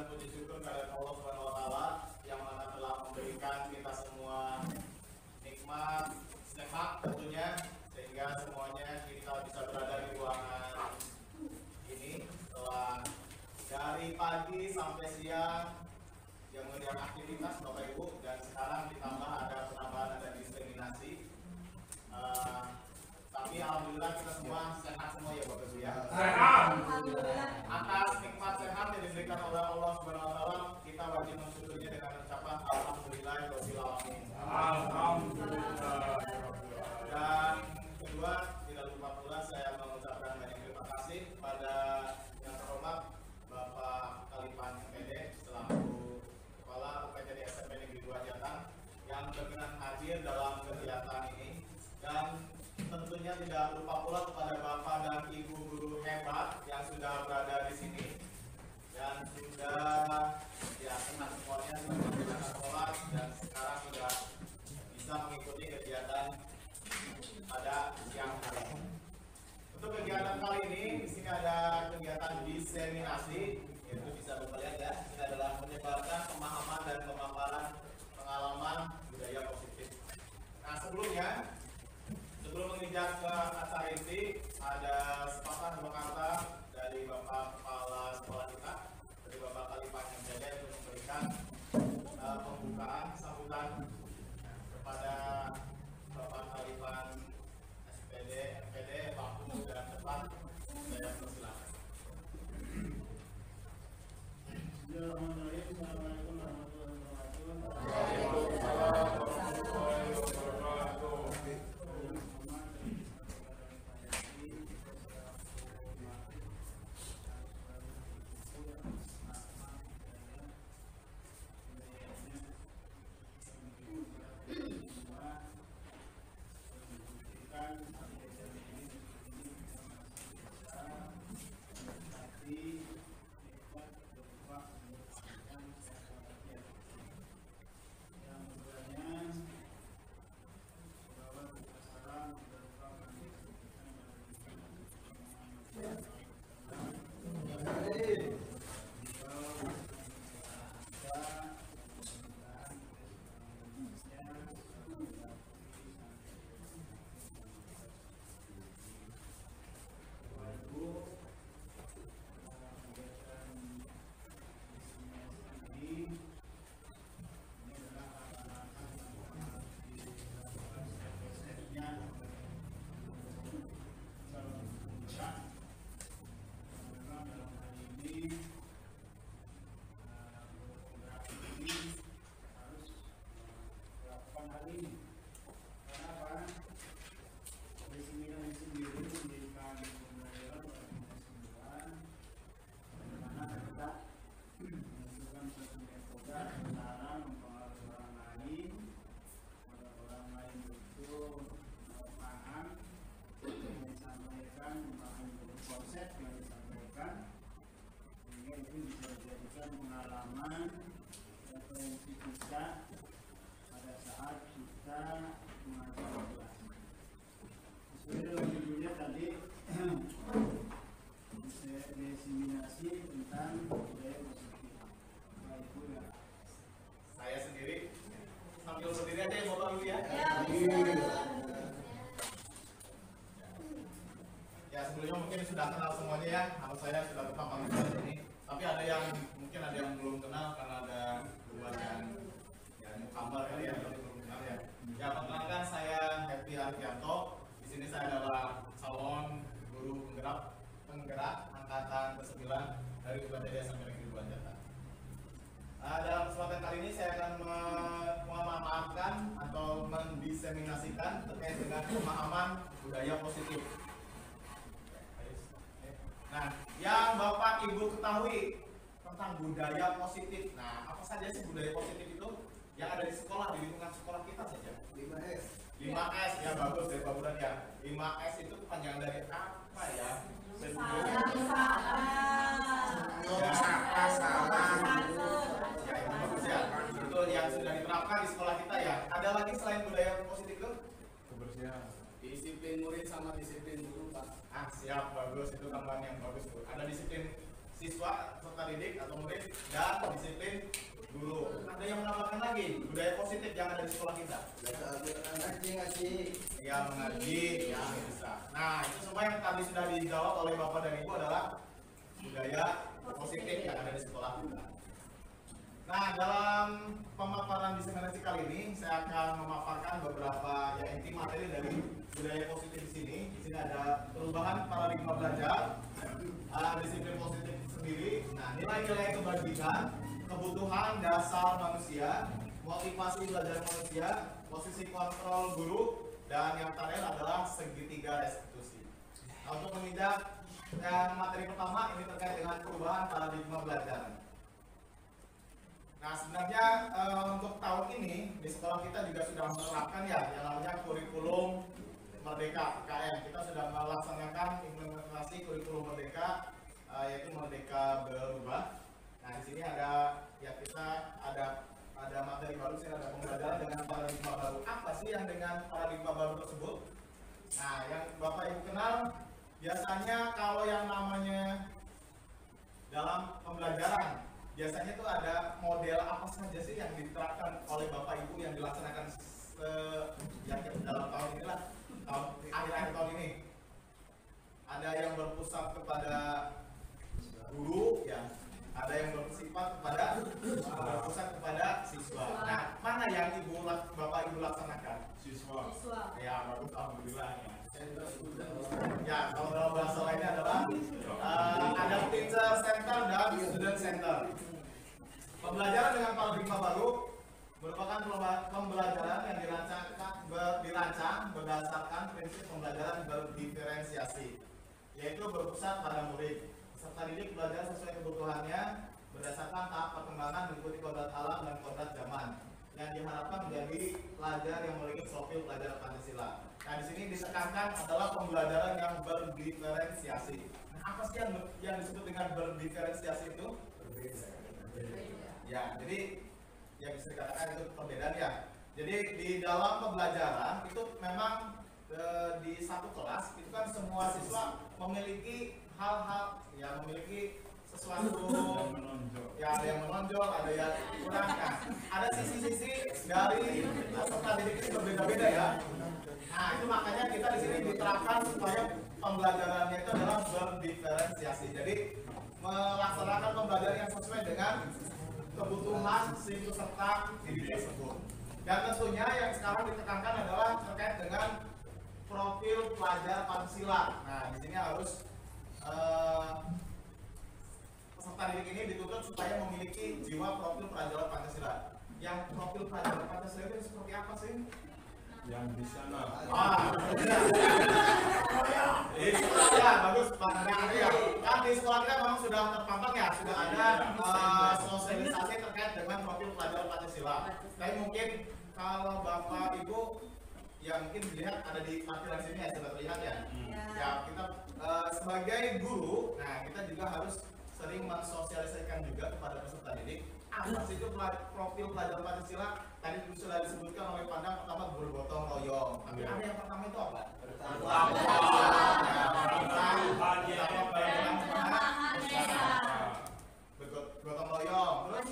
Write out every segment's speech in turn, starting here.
dan puji syukur kepada Allah Subhanahu wa taala yang mana telah memberikan kita semua nikmat sehat tentunya, sehingga semuanya kita bisa berada di ruangan ini setelah dari pagi sampai siang yang melihat aktivitas Bapak Ibu, dan sekarang ditambah ada penambahan ada diseminasi. Tapi alhamdulillah kita semua sehat semua ya Bapak Ibu ya. Sehat. Atas nikmat sehat yang diberikan oleh Allah Subhanahu wa taala, kita wajib mensyukurinya dengan ucapan alhamdulillahirabbil alamin. Alhamdulillah. Dan kedua, tidak lupa pula saya mengucapkan banyak terima kasih pada yang terhormat Bapak Kalipan MPD selaku Kepala UPTD SMP Negeri 2 Jatang yang berkenan hadir dalam kegiatan ini, dan tentunya tidak lupa pula kepada Bapak dan Ibu guru hebat yang sudah berada di sini dan sudah ya senang semuanya sudah melakukan sholat dan sekarang sudah bisa mengikuti kegiatan pada siang hari. Untuk kegiatan kali ini di sini ada kegiatan diseminasi, yaitu bisa Bapak lihat ya, ini adalah menyebarkan pemahaman dan pemaparan pengalaman budaya positif. Nah sebelum menginjak ke acara inti, ada sepatah dua kata dari Bapak Kepala Sekolah kita, dari Bapak Kalipan MPD untuk memberikan pembukaan sambutan kepada Bapak Kalipan MPD waktu dan tepat. Saya persilakan. Assalamualaikum warahmatullahi wabarakatuh. Waalaikumsalam warahmatullahi wabarakatuh. Pengalaman referensi kita pada saat kita mengajar kelas. Sesuai dengan judulnya tadi, diseminasi tentang budaya positif. Ibu ya. Saya sendiri sambil berdiri aja ya Bapak Ibu ya. Ya sebelumnya mungkin sudah kenal semuanya ya, nama saya sudah tetap panggilan ini. Tapi ada yang mungkin ada yang belum kenal karena ada dua yang kabar kali ya, yang belum kenal ya. Ya perkenalkan, saya Happy Arfianto. Di sini saya adalah calon guru penggerak angkatan ke-9 dari UPTD SMP Negeri 2 Jatang. Dalam kesempatan kali ini saya akan memaparkan atau mendiseminasikan terkait dengan pemahaman budaya positif. Nah, yang Bapak Ibu ketahui tentang budaya positif. Nah, apa saja sih budaya positif itu yang ada di sekolah, di lingkungan sekolah kita saja? 5S. 5S ya, bagus dari Pak Buran ya. 5S itu kepanjangan dari apa ya? Salam. Ya, itu bagus ya. Itu yang sudah diterapkan di sekolah kita ya. Ada lagi selain budaya positif itu? Kebersihan. Disiplin murid sama disiplin guru, Pak. Ah, siap, bagus, itu tambahan yang bagus tuh. Ada disiplin siswa, peserta didik atau murid, dan disiplin guru. Ada yang menambahkan lagi budaya positif yang ada di sekolah kita. Ya mengaji, ya bisa. Nah itu semua yang tadi sudah dijawab oleh Bapak dan Ibu adalah budaya positif yang ada di sekolah kita. Nah dalam pemaparan diseminasi kali ini saya akan memaparkan beberapa inti materi dari budaya positif di sini. Di sini ada perubahan paradigma belajar, disiplin positif sendiri. Nah nilai-nilai kebajikan, kebutuhan dasar manusia, motivasi belajar manusia, posisi kontrol guru, dan yang terakhir adalah segitiga restitusi. Nah, untuk menindak materi pertama ini terkait dengan perubahan paradigma belajar. Nah sebenarnya untuk tahun ini di sekolah kita juga sudah menerapkan yang namanya kurikulum Merdeka KM. Kita sudah melaksanakan implementasi kurikulum Merdeka, yaitu Merdeka Berubah. Nah di sini ada kita ada materi baru, sih ada pembelajaran dengan paradigma baru. Apa sih yang dengan paradigma baru tersebut? Nah yang Bapak Ibu kenal biasanya kalau yang namanya dalam pembelajaran biasanya itu ada model apa saja sih yang diterapkan oleh Bapak Ibu yang dilaksanakan yang dalam tahun inilah, akhir-akhir tahun ini. Ada yang berpusat kepada guru, ya. Ada yang berpusat kepada siswa. Nah, mana yang Bapak Ibu laksanakan? Siswa. Ya, bagus, alhamdulillah. Ya, kalau dalam bahasa lainnya adalah ada teacher center dan student center. Pembelajaran dengan paradigma baru merupakan pembelajaran yang dirancang berdasarkan prinsip pembelajaran berdiferensiasi, yaitu berpusat pada murid. Peserta didik belajar sesuai kebutuhannya berdasarkan tahap perkembangan mengikuti kodrat alam dan kodrat zaman yang diharapkan menjadi pelajar yang memiliki profil pelajar Pancasila. Nah, di sini ditekankan adalah pembelajaran yang berdiferensiasi. Nah, apa sih yang disebut dengan berdiferensiasi itu? Ya, jadi yang bisa dikatakan itu perbedaan ya. Jadi di dalam pembelajaran itu memang di satu kelas itu kan semua siswa memiliki hal-hal yang memiliki sesuatu ya, ada yang menonjol, ada yang dikurangkan, ada sisi-sisi dari peserta didik ini berbeda-beda ya. Nah itu makanya kita di sini diterapkan supaya pembelajarannya itu adalah berdiferensiasi. Jadi melaksanakan pembelajaran yang sesuai dengan kebutuhan si peserta didik tersebut. Dan tentunya yang sekarang ditekankan adalah terkait dengan profil pelajar Pancasila. Nah di sini harus peserta didik ini dituntut supaya memiliki jiwa profil pelajar Pancasila. Yang profil pelajar Pancasila itu seperti apa sih? Yang di sana. Ya bagus Pak. Ya, kan di sekolah kita memang sudah terpampang ya, sudah ada sosialisasi terkait dengan profil pelajar Pancasila. Tapi mungkin kalau Bapak Ibu ya mungkin dilihat ada di tampilan sini ya, sudah terlihat ya. Ya kita sebagai guru, nah kita juga harus sering mensosialisasikan juga kepada peserta didik apa sih itu profil pelajar Pancasila. Tadi sudah disebutkan oleh Pandang, pertama bergotong royong. Tapi ada yang pertama itu apa? Bergotong royong, terus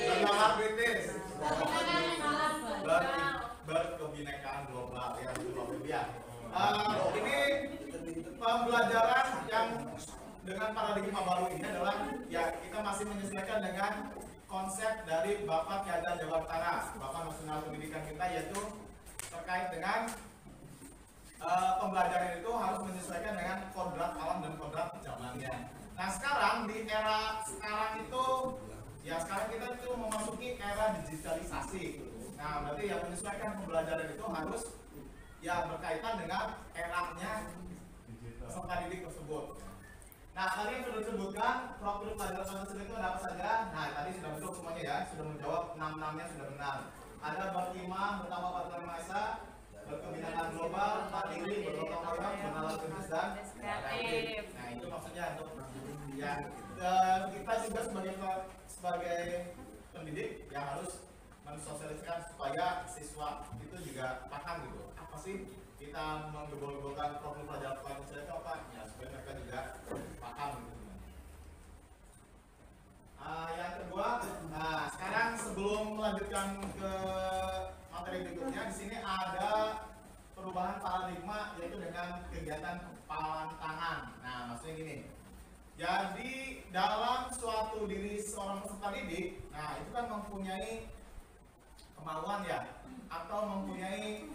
bernalar kritis, berkebinekaan global ya, ya. Ini pembelajaran yang dengan paradigma baru ini adalah ya kita masih menyesuaikan dengan konsep dari Bapak Ki Hajar Dewantara, Bapak Nasional Pendidikan kita, yaitu terkait dengan pembelajaran itu harus menyesuaikan dengan kodrat alam dan kodrat zamannya. Nah sekarang di era sekarang itu ya sekarang kita itu memasuki era digitalisasi. Nah berarti yang menyesuaikan pembelajaran itu harus ya berkaitan dengan eranya peserta didik tersebut. Nah tadi yang sudah disebutkan profil pelajar Pancasila itu ada apa saja. Nah tadi sudah betul semuanya ya, sudah menjawab 6-6-nya sudah benar. Ada bertimah, pertama Pancasila Maesa, berkebinekaan global, mandiri, bergotong royong, bernalar kritis dan kreatif. Nah itu maksudnya untuk ya kita juga sebagai pendidik yang harus mensosialisasikan supaya siswa itu juga paham gitu apa sih kita menggebol-gebolkan profil pelajaran Pancasila itu apa? Ya supaya mereka juga paham gitu. Yang kedua, sekarang sebelum melanjutkan ke materi berikutnya, di sini ada perubahan paradigma yaitu dengan kegiatan kepalan tangan. Nah, maksudnya gini. Jadi dalam suatu diri seorang peserta didik, nah itu kan mempunyai kemauan ya, atau mempunyai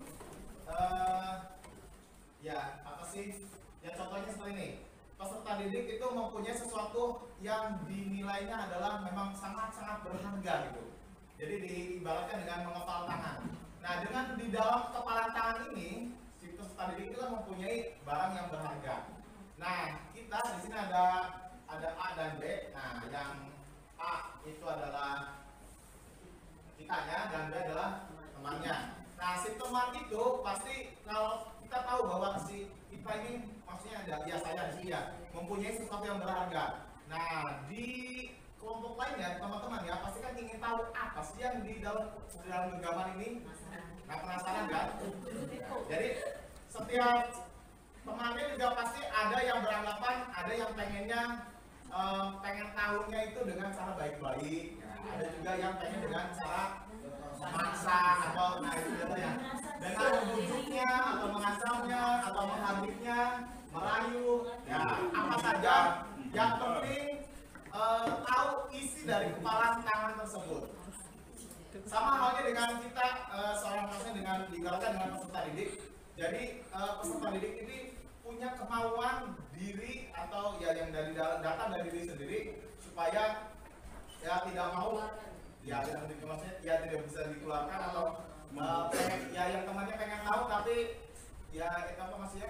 ya apa sih? Ya contohnya seperti ini. Peserta didik itu mempunyai sesuatu yang dinilainya adalah memang sangat-sangat berharga gitu. Jadi diibaratkan dengan mengepal tangan. Nah, dengan di dalam kepalan tangan ini, si peserta didik itu kan mempunyai barang yang berharga. Nah, kita di sini ada A dan B. Nah, yang A itu adalah kitanya dan B adalah temannya. Nah, si teman itu pasti kalau kita tahu bahwa si kita ini maksudnya ada biasanya di sini ya mempunyai sesuatu yang berharga. Nah, di kelompok lainnya teman-teman ya pasti kan ingin tahu apa sih yang di dalam genggaman ini. Nah, penasaran kan? Jadi setiap temannya juga pasti ada yang beranggapan, ada yang pengennya pengen tahunya itu dengan cara baik-baik. Ada juga yang pengen dengan cara memaksa atau nah itu contohnya dengan membujuknya atau mengasamnya atau menghardiknya, merayu, ya apa saja yang penting tahu isi dari kepalan tangan tersebut. Sama halnya dengan kita seorang maksudnya dengan diibaratkan dengan peserta didik. Jadi peserta didik ini punya kemauan diri atau ya yang dari datang dari diri sendiri supaya ya tidak mau ya maksudnya ya tidak bisa dikeluarkan atau ya yang temannya pengen tahu tapi ya itu apa maksudnya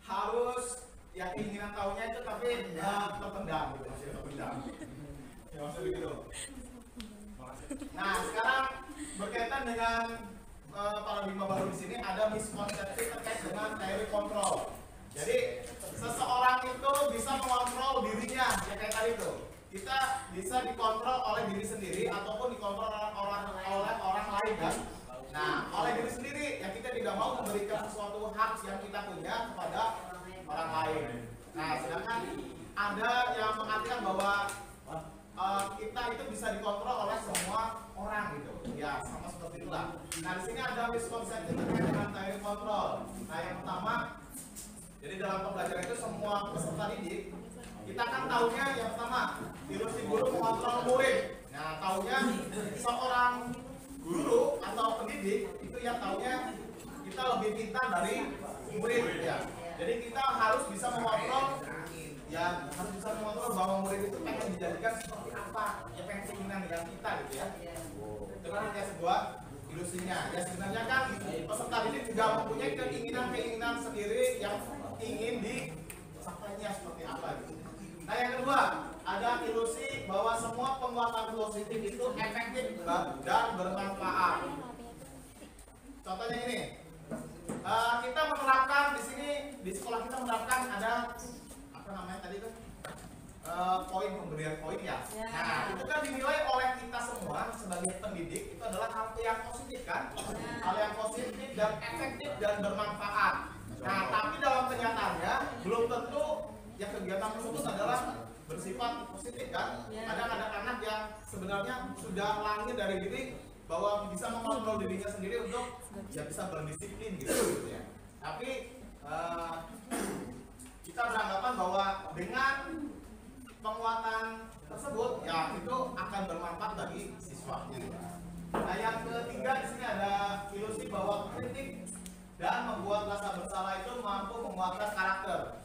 harus ya keinginan tahunya itu tapi terpendam gitu maksudnya terpendam ya maksudnya begitu. Nah sekarang berkaitan dengan paradigma baru di sini ada miskonsepsi terkait dengan teori kontrol. Jadi seseorang itu bisa mengontrol dirinya ya kayak tadi itu. Kita bisa dikontrol oleh diri sendiri ataupun dikontrol oleh orang lain kan. Nah, oleh diri sendiri ya kita tidak mau memberikan sesuatu hak yang kita punya kepada orang lain. Nah, sedangkan ada yang mengartikan bahwa kita itu bisa dikontrol oleh semua orang gitu. Ya, sama seperti itulah. Nah, di sini ada miskonsepsi terkait dengan teori kontrol. Nah, yang pertama, jadi dalam pembelajaran itu semua peserta didik kita kan tahunya yang pertama ilusi guru mengontrol murid. Nah, tahunya seorang guru atau pendidik itu yang tahunya kita lebih pintar dari murid ya. Jadi kita harus bisa mengontrol ya harus bisa mengontrol bahwa murid itu pengen dijadikan seperti apa ya pengen keinginan dengan kita gitu ya. Itu kan hanya sebuah ilusinya. Ya sebenarnya kan peserta didik juga mempunyai keinginan sendiri yang ingin disampaikannya seperti apa gitu. Nah yang kedua, ada ilusi bahwa semua penguatan positif itu efektif dan bermanfaat. Contohnya ini, kita menerapkan di sini di sekolah kita menerapkan ada apa namanya tadi itu poin pemberian poin ya. Nah itu kan dinilai oleh kita semua sebagai pendidik itu adalah hal yang positif kan, hal yang positif dan efektif dan bermanfaat. Nah tapi dalam kenyataannya belum tentu ya kegiatan tersebut adalah bersifat positif kan. Kadang ada anak yang sebenarnya sudah lahir dari diri bahwa bisa mengontrol dirinya sendiri untuk ya bisa berdisiplin gitu ya. Tapi kita beranggapan bahwa dengan penguatan tersebut ya itu akan bermanfaat bagi siswanya. Nah yang ketiga di sini ada ilusi bahwa kritik dan membuat rasa bersalah itu mampu menguatkan karakter.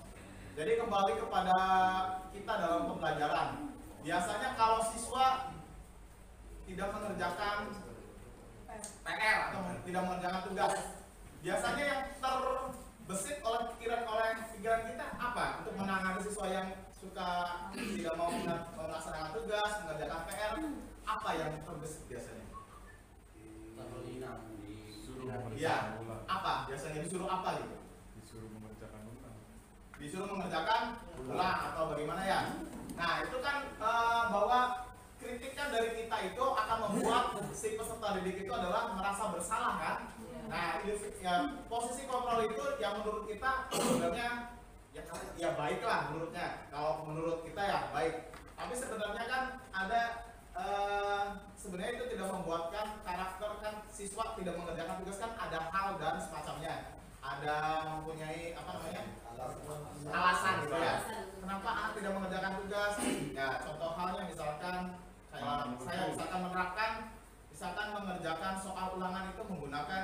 Jadi kembali kepada kita dalam pembelajaran. Biasanya kalau siswa tidak mengerjakan PR atau tidak mengerjakan tugas, biasanya yang terbesit oleh pikiran kita apa? Untuk menangani siswa yang suka tidak mau melaksanakan tugas, mengerjakan PR, apa yang terbesit biasanya? Ya, apa? Biasanya disuruh apa gitu? Disuruh mengerjakan ulang atau bagaimana ya. Nah itu kan bahwa kritikan dari kita itu akan membuat si peserta didik itu adalah merasa bersalah kan. Nah, ya, posisi kontrol itu yang menurut kita sebenarnya ya baik lah menurutnya. Kalau menurut kita ya baik. Tapi sebenarnya kan ada sebenarnya itu tidak membuatkan karakter kan siswa tidak mengerjakan tugas kan ada hal dan semacamnya. Ada mempunyai apa namanya alasan gitu ya. Kenapa anak tidak mengerjakan tugas? Ya contoh halnya misalkan saya misalkan menerapkan misalkan mengerjakan soal ulangan itu menggunakan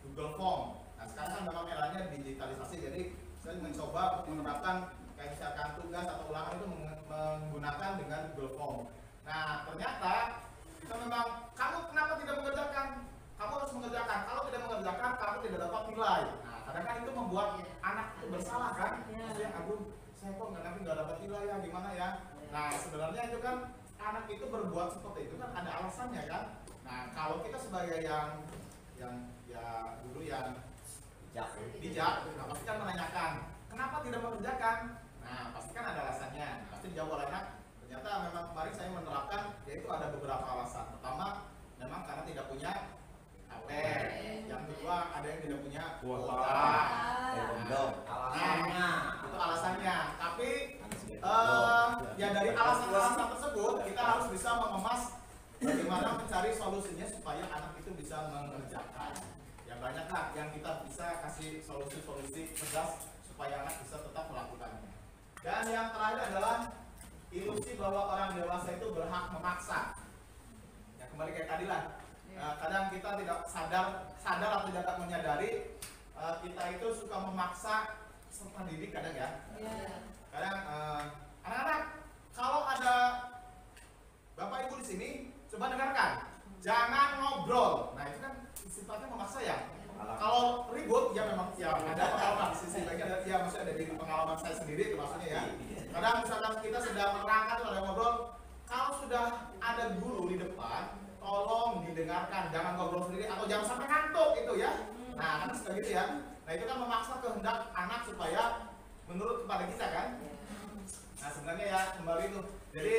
Google Form. Nah sekarang kan memang eranya digitalisasi, jadi saya mencoba menerapkan kayak misalkan tugas atau ulangan itu menggunakan dengan Google Form. Nah ternyata itu memang kamu kenapa tidak mengerjakan? Kamu harus mengerjakan. Kalau tidak mengerjakan, kamu tidak dapat nilai. Nah kadang kan itu membuat anak itu bersalah kan? Maksudnya aduh saya kok nggak dapat nilai ya gimana ya? Nah sebenarnya itu kan anak itu berbuat seperti itu kan ada alasannya kan? Nah kalau kita sebagai yang ya dulu yang bijak, nah pasti kan menanyakan kenapa tidak mengerjakan. Nah pasti kan ada alasannya. Pasti dijawab oleh anak. Ternyata memang kemarin saya menerapkan yaitu ada beberapa alasan. Pertama memang karena tidak punya HP. Yang kedua ada yang tidak punya kuota. Alasannya itu alasannya. Tapi ya dari alasan-alasan tersebut kita harus bisa mengemas bagaimana mencari solusinya supaya anak itu bisa mengerjakan. Ya banyaklah yang kita bisa kasih solusi-solusi tegas supaya anak bisa tetap melakukannya. Dan yang terakhir adalah ilusi bahwa orang dewasa itu berhak memaksa. Ya kembali kayak tadi lah. Kadang kita tidak sadar atau tidak menyadari kita itu suka memaksa peserta didik kadang ya. Kadang anak-anak kalau ada Bapak Ibu di sini coba dengarkan, jangan ngobrol. Nah itu kan sifatnya memaksa ya. Kalau ribut ya memang ya ada pengalaman sisi lagi ada ya maksudnya dari pengalaman saya sendiri itu maksudnya ya. Kadang misalkan kita sedang menerangkan ada ngobrol, kalau sudah ada guru di depan, tolong didengarkan, jangan ngobrol sendiri atau jangan sampai ngantuk itu ya. Nah kan seperti itu ya. Nah itu kan memaksa kehendak anak supaya menurut kepada kita kan. Nah sebenarnya ya kembali itu. Jadi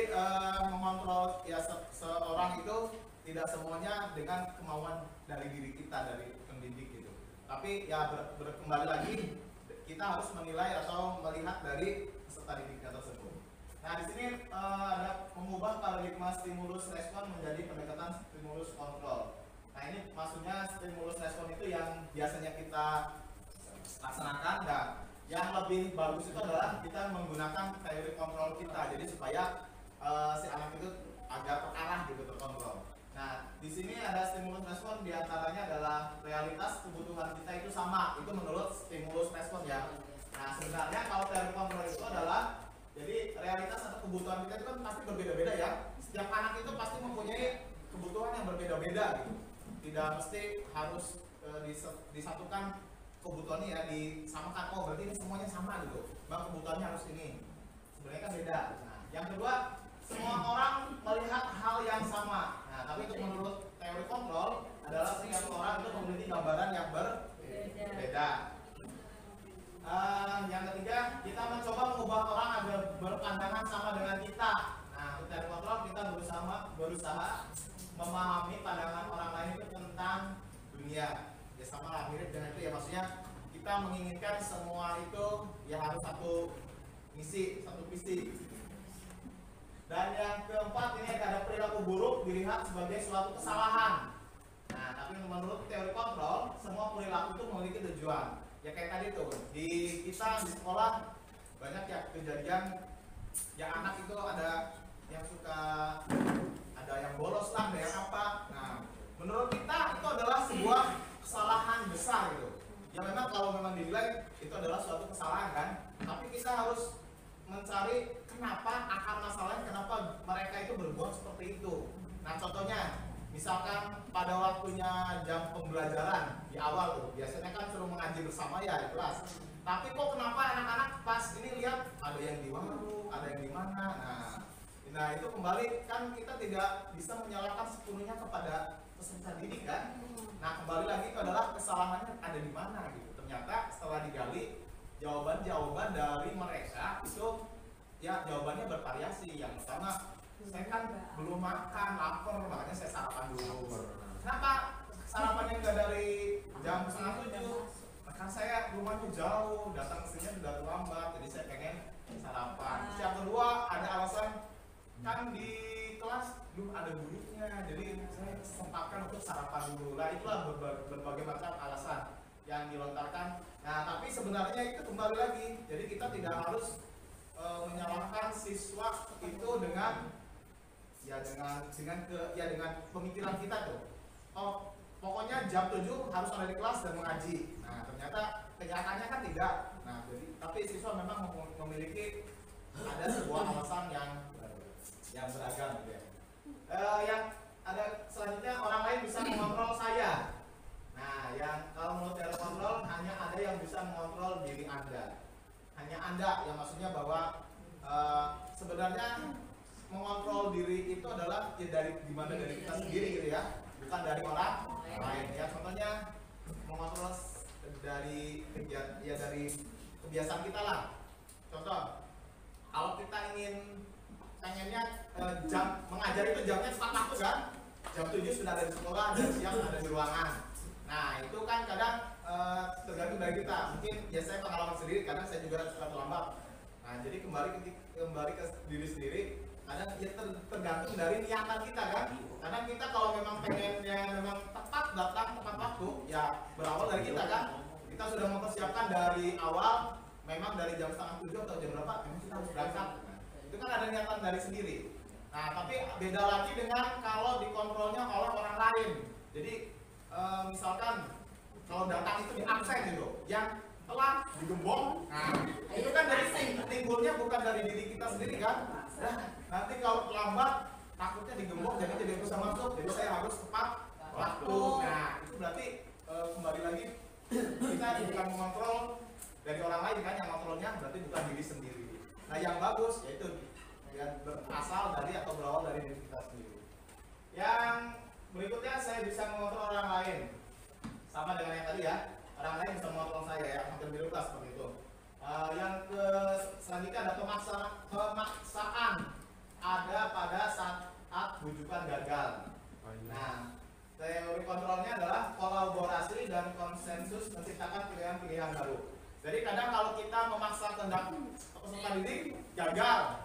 mengontrol ya seorang itu tidak semuanya dengan kemauan dari diri kita dari pendidik gitu. Tapi ya kembali lagi kita harus menilai atau melihat dari peserta didiknya tersebut. Nah di sini ada mengubah paradigma stimulus respon menjadi pendekatan stimulus kontrol. Nah ini maksudnya stimulus respon itu yang biasanya kita laksanakan. Nah yang lebih bagus itu adalah kita menggunakan teori kontrol kita. Jadi supaya si anak itu agar terarah gitu terkontrol. Nah, di sini ada stimulus respon diantaranya adalah realitas kebutuhan kita itu sama. Itu menurut stimulus respon ya. Nah, sebenarnya kalau teori kontrol itu adalah jadi realitas atau kebutuhan kita itu kan pasti berbeda-beda ya. Setiap anak itu pasti mempunyai kebutuhan yang berbeda-beda gitu. Tidak mesti harus disatukan kebutuhannya ya disamakan. Oh, berarti ini semuanya sama gitu. Bang kebutuhannya harus ini. Sebenarnya kan beda. Nah, yang kedua semua orang melihat hal yang sama. Nah, tapi untuk menurut teori kontrol adalah setiap orang itu memiliki gambaran yang berbeda. Yang ketiga, kita mencoba mengubah orang agar berpandangan sama dengan kita. Nah, untuk teori kontrol kita berusaha memahami pandangan orang lain itu tentang dunia. Ya sama lah, mirip dengan itu ya maksudnya kita menginginkan semua itu ya harus satu misi, satu visi. Dan yang keempat ini ada perilaku buruk dilihat sebagai suatu kesalahan. Nah, tapi menurut teori kontrol, semua perilaku itu memiliki tujuan. Ya kayak tadi tuh, di kita di sekolah banyak ya kejadian ya anak itu ada yang suka ada yang bolos lah, ada yang apa. Nah, menurut kita itu adalah sebuah kesalahan besar gitu. Ya memang kalau memang dinilai itu adalah suatu kesalahan kan, tapi kita harus mencari kenapa akar masalahnya, kenapa mereka itu berbuat seperti itu. Nah contohnya, misalkan pada waktunya jam pembelajaran di awal tuh, biasanya kan suruh mengaji bersama ya di kelas. Tapi kok kenapa anak-anak pas ini lihat ada yang di warung, ada yang di mana? Nah itu kembali kan kita tidak bisa menyalahkan sepenuhnya kepada peserta didik kan. Nah kembali lagi itu adalah kesalahannya ada di mana gitu. Ternyata setelah digali jawaban-jawaban dari mereka itu ya jawabannya bervariasi. Yang pertama, saya kan belum makan, lapar, makanya saya sarapan dulu. Kenapa sarapannya nggak dari jam 6:30. Kan saya rumahnya jauh, datang ke sini sudah terlambat, jadi saya pengen sarapan. Yang kedua ada alasan, kan di kelas belum ada gurunya, jadi saya sempatkan untuk sarapan dulu. Nah itulah berbagai macam alasan yang dilontarkan. Nah tapi sebenarnya itu kembali lagi, jadi kita tidak harus menyalahkan siswa itu dengan pemikiran kita tuh. Oh pokoknya jam 7 harus ada di kelas dan mengaji. Nah ternyata kenyataannya kan tidak. Nah jadi tapi siswa memang memiliki ada sebuah alasan yang beragam gitu ya. Yang ada selanjutnya orang lain bisa mengontrol saya. Nah yang kalau menurut teori kontrol hanya ada yang bisa mengontrol diri Anda. Hanya Anda, yang maksudnya bahwa sebenarnya mengontrol diri itu adalah ya dari dimana dari kita sendiri gitu ya, bukan dari orang lain ya. Contohnya mengontrol dari dari kebiasaan kita lah. Contoh, kalau kita pengennya jam mengajar itu jamnya tepat waktu kan, jam 7 sudah ada di sekolah dan siang ada di ruangan. Nah itu kan kadang tergantung dari kita. Mungkin ya saya pengalaman sendiri, kadang saya juga suka terlambat. Nah jadi kembali ke diri sendiri. Kadang ya tergantung dari niatan kita kan. Karena kita kalau memang pengennya memang tepat datang tepat waktu, ya berawal dari kita kan. Kita sudah mempersiapkan dari awal, memang dari jam 6:30 atau jam berapa, memang kita harus berangkat. Nah, itu kan ada niatan dari sendiri. Nah tapi beda lagi dengan kalau dikontrolnya oleh orang lain. Jadi misalkan kalau datang itu di absen gitu, yang telat digembok, nah itu kan dari timbulnya bukan dari diri kita sendiri kan. Nah, nanti kalau terlambat takutnya digembok jadi tidak bisa masuk, jadi saya harus tepat waktu. Nah itu berarti kembali lagi kita bukan mengontrol dari orang lain kan, yang kontrolnya berarti bukan diri sendiri. Nah yang bagus yaitu yang berasal dari atau berawal dari diri kita sendiri. Yang berikutnya saya bisa mengontrol orang lain, sama dengan yang tadi ya, orang lain bisa mengontrol saya ya, hampir mirip seperti itu. Yang selanjutnya ada pemaksaan ada pada saat bujukan gagal. Nah teori kontrolnya adalah kolaborasi dan konsensus menciptakan pilihan-pilihan baru. Jadi kadang kalau kita memaksa kehendak peserta didik gagal,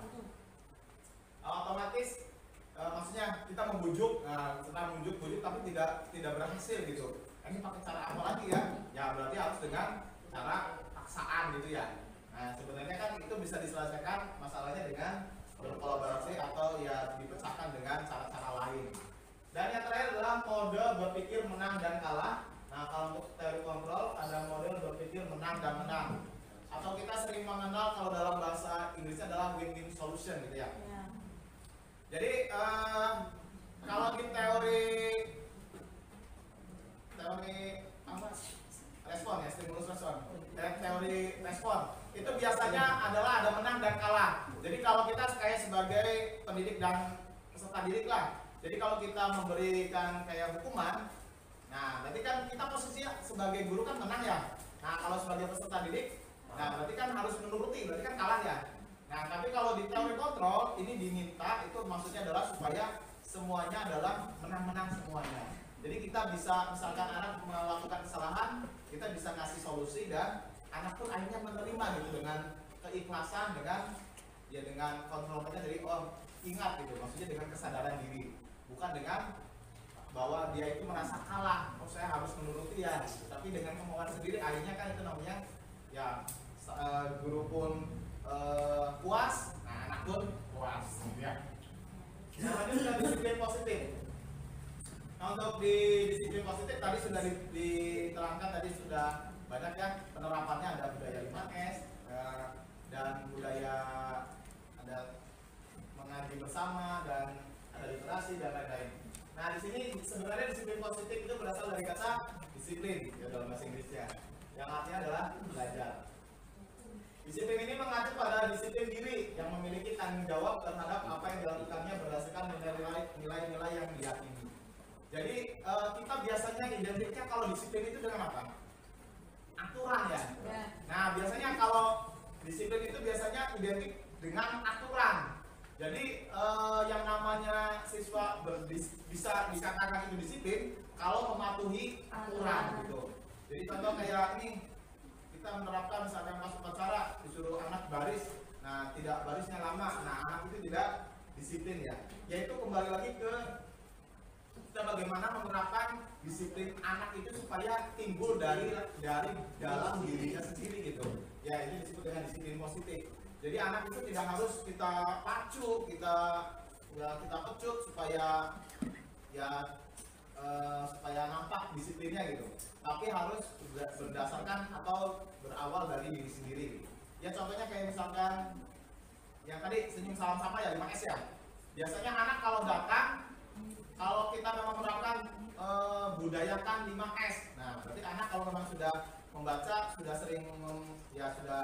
otomatis maksudnya kita membujuk, setelah membujuk tapi tidak berhasil gitu. Ini pakai cara apa lagi ya? Ya berarti harus dengan cara paksaan gitu ya. Nah sebenarnya kan itu bisa diselesaikan masalahnya dengan berkolaborasi atau ya dipecahkan dengan cara-cara lain. Dan yang terakhir adalah mode berpikir menang dan kalah. Nah kalau untuk teori kontrol ada model berpikir menang dan menang. Atau kita sering mengenal kalau dalam bahasa Inggrisnya adalah win-win solution gitu ya. Jadi kalau di teori apa? Respon ya, stimulus respon. Teori respon itu biasanya adalah ada menang dan kalah. Jadi kalau kita kayak sebagai pendidik dan peserta didik lah. Jadi kalau kita memberikan kayak hukuman, nah berarti kan kita posisinya sebagai guru kan menang ya. Nah kalau sebagai peserta didik, nah berarti kan harus menuruti, berarti kan kalah ya. Nah tapi kalau di teori kontrol ini diminta itu maksudnya adalah supaya semuanya adalah menang-menang semuanya. Jadi kita bisa misalkan anak melakukan kesalahan, kita bisa ngasih solusi dan anak pun akhirnya menerima gitu dengan keikhlasan, dengan kontrolnya dari ingat gitu, maksudnya dengan kesadaran diri, bukan dengan bahwa dia itu merasa kalah, saya harus menuruti ya, tapi dengan kemauan sendiri akhirnya kan itu namanya ya guru pun puas, nah anak pun puas gitu ya. Namanya sudah disiplin positif. Nah untuk di disiplin positif tadi sudah diterangkan, tadi sudah banyak ya penerapannya, ada budaya 5S dan budaya ada mengaji bersama dan ada literasi dan lain-lain. Nah di sini sebenarnya disiplin positif itu berasal dari kata disiplin ya dalam bahasa Inggrisnya, yang artinya adalah belajar. Disiplin ini mengacu pada disiplin diri yang memiliki tanggung jawab terhadap apa yang dilakukannya berdasarkan nilai-nilai yang diyakini. Jadi kita biasanya identiknya kalau disiplin itu dengan apa? Aturan ya. Nah biasanya kalau disiplin itu biasanya identik dengan aturan. Jadi yang namanya siswa bisa dikatakan itu disiplin kalau mematuhi aturan gitu. Jadi contoh kayak ini, kita menerapkan misalkan pas upacara disuruh anak baris, nah tidak barisnya lama, nah anak itu tidak disiplin ya. Yaitu kembali lagi ke kita bagaimana menerapkan disiplin anak itu supaya timbul dari dalam dirinya sendiri gitu. Ya itu disebut dengan disiplin positif. Jadi anak itu tidak harus kita pacu, kita pecut supaya supaya nampak disiplinnya gitu. Tapi harus berdasarkan atau berawal dari diri sendiri. Ya contohnya kayak misalkan yang tadi senyum salam sapa ya 5S ya. Biasanya anak kalau datang, kalau kita memang menerapkan budayakan 5S. Nah, berarti anak kalau memang sudah membaca, sudah sering sudah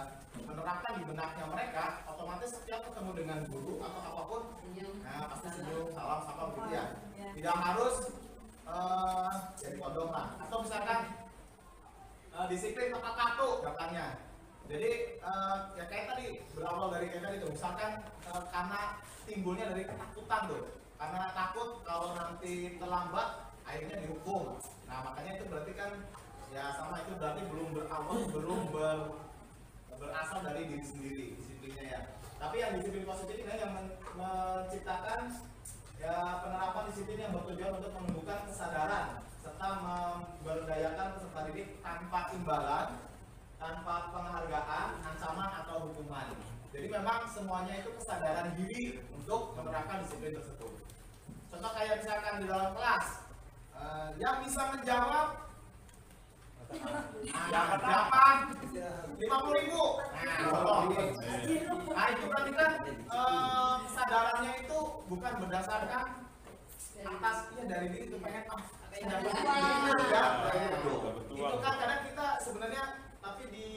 menerapkan di benaknya mereka, otomatis setiap ketemu dengan guru atau apapun, nah pasti senyum salam sapa begitu ya. Tidak harus jadi kodong lah. Atau misalkan disiplin tepat waktu datangnya. Jadi ya kayak tadi berawal dari kayak tadi tuh, misalkan karena timbulnya dari ketakutan tuh, karena takut kalau nanti terlambat akhirnya dihukum. Nah makanya itu berarti kan ya sama, itu berarti belum berasal dari diri sendiri disiplinnya ya. Tapi yang disiplin positif ini yang menciptakan ya penerapan disiplin yang bertujuan untuk menumbuhkan kesadaran serta memberdayakan peserta didik tanpa imbalan, tanpa penghargaan, ancaman atau hukuman. Jadi memang semuanya itu kesadaran diri untuk menerapkan disiplin tersebut. Contoh kayak misalkan di dalam kelas, yang bisa menjawab dapat 50.000. Nah itu berarti kan kesadarannya itu bukan berdasarkan atas dari diri itu pengen itu kan kadang kita sebenarnya tapi di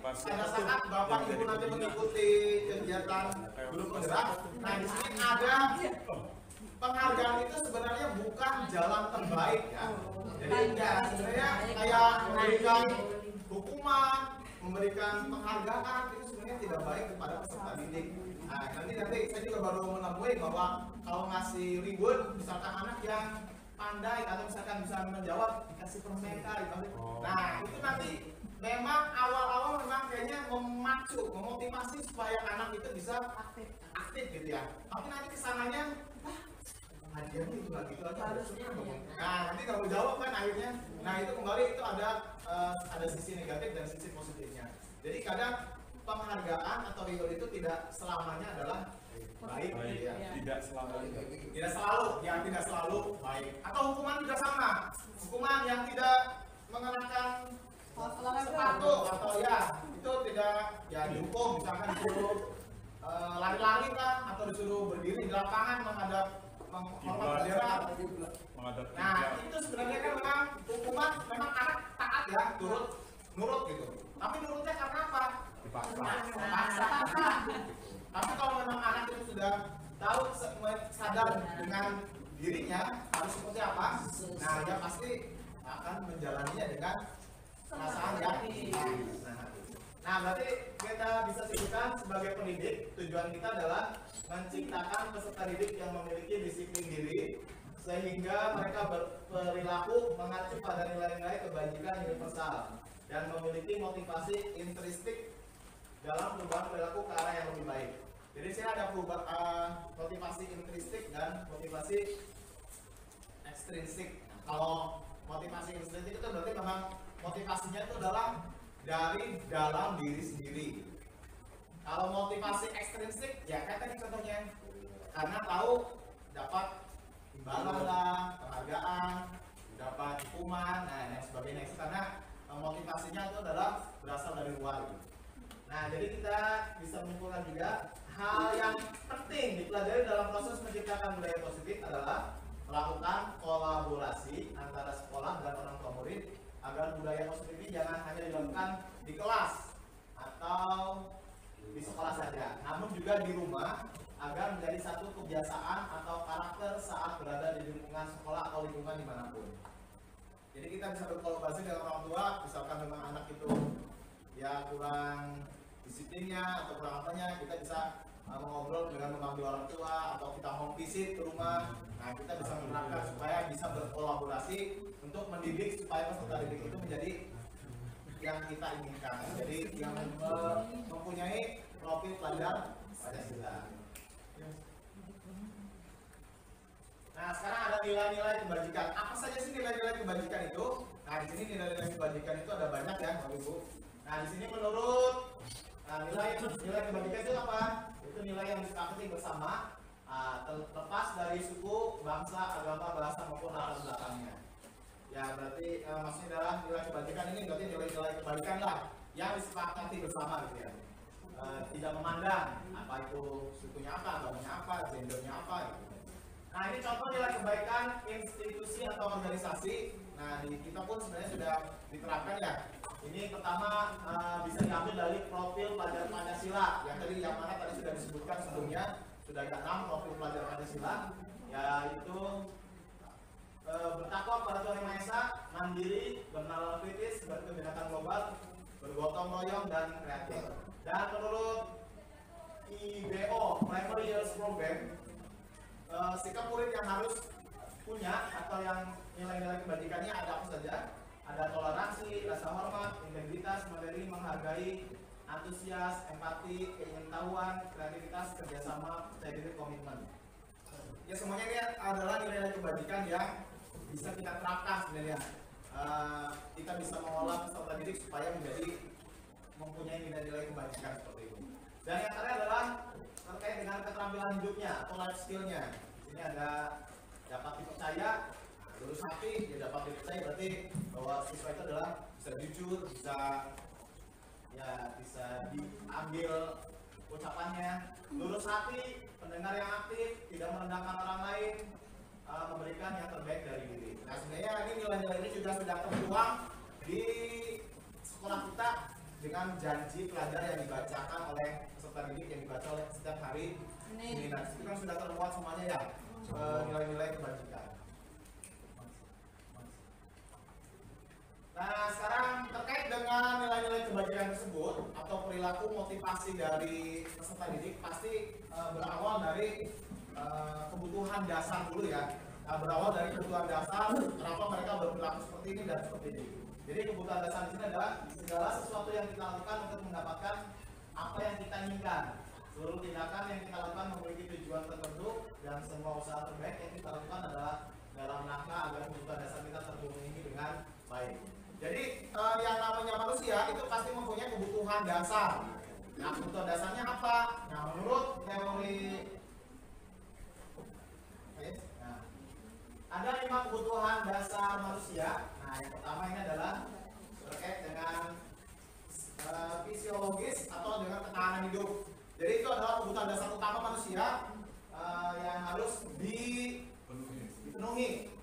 pada saat bapak ibu nanti mengikuti kegiatan grup penggerak, nah di sini ada penghargaan itu sebenarnya bukan jalan terbaik ya. Jadi ya sebenarnya kayak memberikan hukuman, memberikan penghargaan itu sebenarnya tidak baik kepada peserta didik. Nah nanti saya juga baru menemui bahwa kalau ngasih reward misalkan anak yang pandai atau misalkan bisa menjawab dikasih permen gitu. Nah itu nanti memang awal-awal memang kayaknya memacu, memotivasi supaya anak itu bisa aktif gitu ya. Tapi nanti kesananya hadiahnya itu lagi itu aja. Nah nanti kalau jawab kan akhirnya, nah itu kembali itu ada sisi negatif dan sisi positifnya. Jadi kadang penghargaan atau reward itu tidak selamanya adalah baik gitu ya. Tidak selalu baik. Atau hukuman juga sama. Hukuman yang tidak mengenakan sepatu atau ya itu tidak ya dihukum, misalkan disuruh lari-lari kan atau disuruh berdiri di lapangan menghadap bendera. Nah itu sebenarnya kan memang hukuman, memang anak taat ya, nurut gitu. Tapi nurutnya karena apa? Dipaksa. Tapi kalau memang anak itu sudah tahu sadar dengan dirinya harus seperti apa, nah dia pasti akan menjalaninya dengan perasaan yang nah berarti kita bisa simpulkan sebagai pendidik, tujuan kita adalah menciptakan peserta didik yang memiliki disiplin diri sehingga mereka berperilaku mengacu pada nilai-nilai kebajikan universal dan memiliki motivasi intrinsik dalam perubahan perilaku ke arah yang lebih baik. Jadi sini ada motivasi intrinsik dan motivasi ekstrinsik. Kalau motivasi intrinsik itu berarti memang motivasinya itu adalah dari dalam diri sendiri. Kalau motivasi ekstrinsik ya kayak tadi contohnya, karena tahu dapat imbalan lah, penghargaan, dapat hukuman, nah dan sebagainya itu karena motivasinya itu adalah berasal dari luar. Nah jadi kita bisa menyimpulkan juga hal yang penting dipelajari dalam proses menciptakan budaya positif adalah melakukan kolaborasi antara sekolah dan orang tua murid agar budaya positif ini jangan hanya dilakukan di kelas atau di sekolah saja, namun juga di rumah agar menjadi satu kebiasaan atau karakter saat berada di lingkungan sekolah atau lingkungan dimanapun. Jadi kita bisa berkolaborasi dengan orang tua, misalkan memang anak itu ya kurang disiplinnya atau kurang apanya, kita bisa mengobrol dengan memanggil orang tua atau kita home visit ke rumah. Nah, kita bisa menerapkan supaya bisa berkolaborasi untuk mendidik supaya peserta didik itu menjadi yang kita inginkan. Jadi yang mempunyai profil pelajar Pancasila. Nah, sekarang ada nilai-nilai kebajikan. Apa saja sih nilai-nilai kebajikan itu? Nah, di sini nilai-nilai kebajikan itu ada banyak ya, Bapak Ibu. Nah, di sini menurut nilai kebajikan itu apa? Itu nilai yang disepakati bersama, terlepas dari suku, bangsa, agama, bahasa maupun latar belakangnya. Ya, berarti maksudnya adalah nilai kebajikan ini berarti nilai-nilai kebaikan lah yang disepakati bersama gitu ya. Tidak memandang apa itu sukunya apa, agamanya apa, gendernya apa gitu. Nah, ini contoh nilai kebaikan institusi atau organisasi. Nah, di kita pun sebenarnya sudah diterapkan ya. Ini pertama bisa diambil dari profil pelajar Pancasila yang mana tadi sudah disebutkan sebelumnya, sudah ada 6 profil pelajar Pancasila, yaitu bertakwa kepada Tuhan Yang Maha Esa, mandiri, bernalar kritis, berkebinekaan global, bergotong royong dan kreatif. Dan menurut IBO Primary Years Program, sikap murid yang harus punya atau yang nilai-nilai kebajikannya ada apa saja? Ada toleransi, rasa hormat, integritas, mandiri, menghargai, antusias, empati, keingin-tahuan, kreativitas, kerjasama, percaya diri, komitmen. Ya, semuanya ini adalah nilai-nilai kebajikan yang bisa kita terapkan sebenarnya. Kita bisa mengolah peserta didik supaya menjadi mempunyai nilai-nilai kebajikan seperti itu. Dan yang terakhir adalah terkait dengan keterampilan hidupnya atau life skill-nya. Ini ada dapat dipercaya, lurus hati, dia dapat dipercaya berarti bahwa siswa itu adalah bisa jujur, bisa diambil ucapannya, lurus hati, pendengar yang aktif, tidak merendahkan orang lain, memberikan yang terbaik dari diri. Nah, sebenarnya ini nilai-nilai ini juga sudah tertuang di sekolah kita dengan janji pelajar yang dibacakan oleh peserta didik yang dibaca oleh setiap hari. Ini nah, itu kan sudah termuat semuanya ya, nilai-nilai kebajikan. Nah, sekarang terkait dengan nilai-nilai kebajikan tersebut atau perilaku motivasi dari peserta didik pasti berawal dari kebutuhan dasar dulu ya. Berawal dari kebutuhan dasar, kenapa mereka berperilaku seperti ini dan seperti ini. Jadi kebutuhan dasar di sini adalah segala sesuatu yang kita lakukan untuk mendapatkan apa yang kita inginkan. Seluruh tindakan yang kita lakukan memiliki tujuan tertentu dan semua usaha terbaik yang kita lakukan adalah dalam rangka agar kebutuhan dasar kita terpenuhi dengan baik. Jadi yang namanya manusia itu pasti mempunyai kebutuhan dasar. Nah, kebutuhan dasarnya apa? Nah, menurut teori ada 5 kebutuhan dasar manusia. Nah, yang pertama ini adalah terkait dengan fisiologis atau dengan ketahanan hidup. Jadi itu adalah kebutuhan dasar utama manusia yang harus dipenuhi.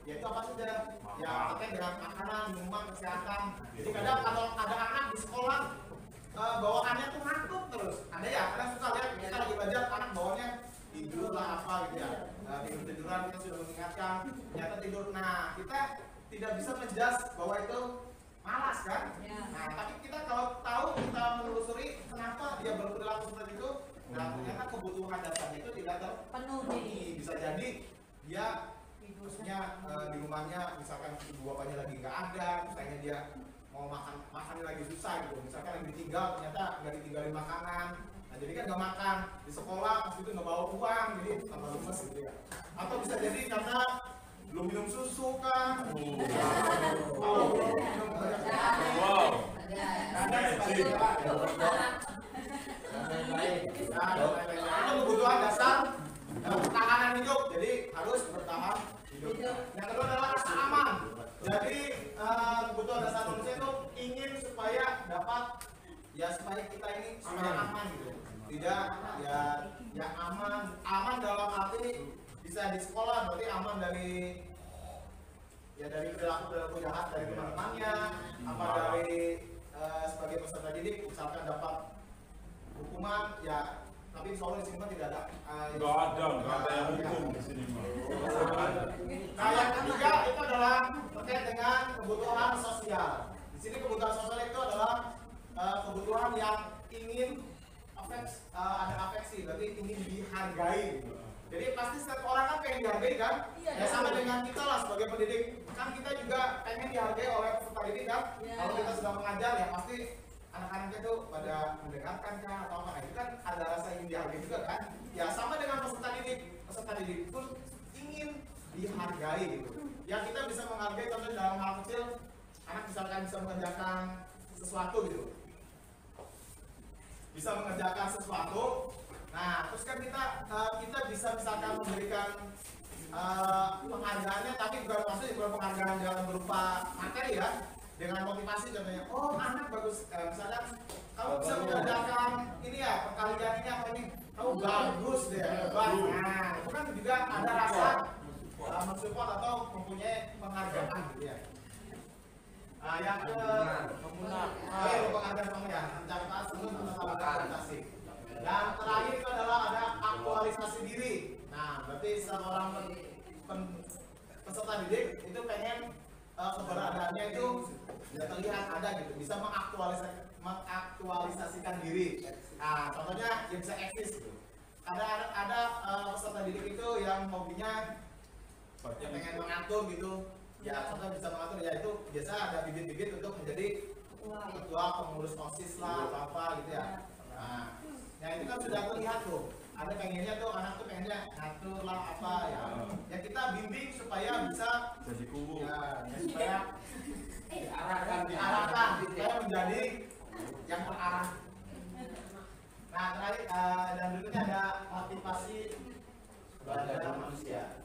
Yaitu apa saja? Ya, terkait dengan makanan, minuman, kesehatan. Jadi kadang kalau ada anak di sekolah bawaannya tuh ngantuk terus. Ada ya, kadang suka lihat kita lagi belajar anak bawaannya tidur lah apa gitu ya. Tidur-tiduran kita sudah mengingatkan ternyata tidur. Nah, kita tidak bisa menjelas bahwa itu malas kan. Nah, tapi kita kalau tahu, kita menelusuri kenapa dia berperilaku seperti itu, nah ternyata kebutuhan dasarnya itu tidak terpenuhi. Bisa jadi dia maksudnya di rumahnya misalkan ibu bapaknya lagi nggak ada, misalnya dia mau makannya lagi susah gitu, misalkan lagi ditinggal ternyata nggak ditinggalin makanan. Nah, jadi kan nggak makan di sekolah, pas itu nggak bawa uang, jadi tambah lemes gitu ya. Atau bisa jadi karena belum minum susu kan. Itu kebutuhan dasar ketahanan hidup, jadi harus bertahan hidup. Yang kedua adalah rasa aman. Jadi kebutuhan dasar manusia itu ingin supaya dapat supaya kita ini supaya aman gitu. Tidak ya aman dalam arti bisa di sekolah berarti aman dari perilaku jahat dari teman-temannya, apa dari sebagai peserta didik misalkan dapat hukuman ya, tapi insya Allah di sini tidak ada. Nggak ada yang hukum di sini. Nah, yang ketiga itu adalah terkait dengan kebutuhan sosial. Di sini kebutuhan sosial itu adalah kebutuhan yang ingin ada afeksi, berarti ingin dihargai. Jadi pasti setiap orang kan pengen dihargai kan? Ya sama dengan kita lah sebagai pendidik, kan kita juga pengen dihargai oleh peserta didik kan? Kalau kita sedang mengajar ya pasti anak-anaknya tuh pada mendengarkan kan atau apa, itu kan ada rasa ingin dihargai juga kan? Ya sama dengan peserta didik pun ingin dihargai gitu. Ya kita bisa menghargai contohnya dalam hal kecil, anak misalkan bisa mengerjakan sesuatu gitu, bisa mengerjakan sesuatu. Nah, terus kan kita bisa misalkan memberikan penghargaannya, tapi bukan penghargaan dalam berupa materi ya, dengan motivasi contohnya, oh anak bagus, misalkan kamu bisa mengerjakan ini ya, perkalian ini apa ini, kamu bagus deh, hebat. Nah, itu kan juga ada rasa mensupport atau mempunyai penghargaan gitu ya. Yang ke penghargaan kamu ya, pencapaian sebelum prestasi. Dan terakhir itu adalah ada aktualisasi diri. Nah, berarti seorang peserta didik itu pengen keberadaannya itu ya terlihat ada gitu, bisa mengaktualisasikan diri. Nah, contohnya yang bisa eksis gitu. Ada peserta didik itu yang hobinya ya pengen mengatur gitu. Ya, contoh bisa mengatur ya, itu biasa ada bibit-bibit untuk menjadi ketua pengurus OSIS lah atau apa gitu ya. Nah, itu kan sudah terlihat tuh. Ada pengennya tuh anak tuh pengennya ngatur lah apa ya. Ya kita bimbing supaya bisa jadi kubu. Ya, supaya diarahkan supaya menjadi yang terarah. Nah, terakhir dan berikutnya ada motivasi belajar manusia.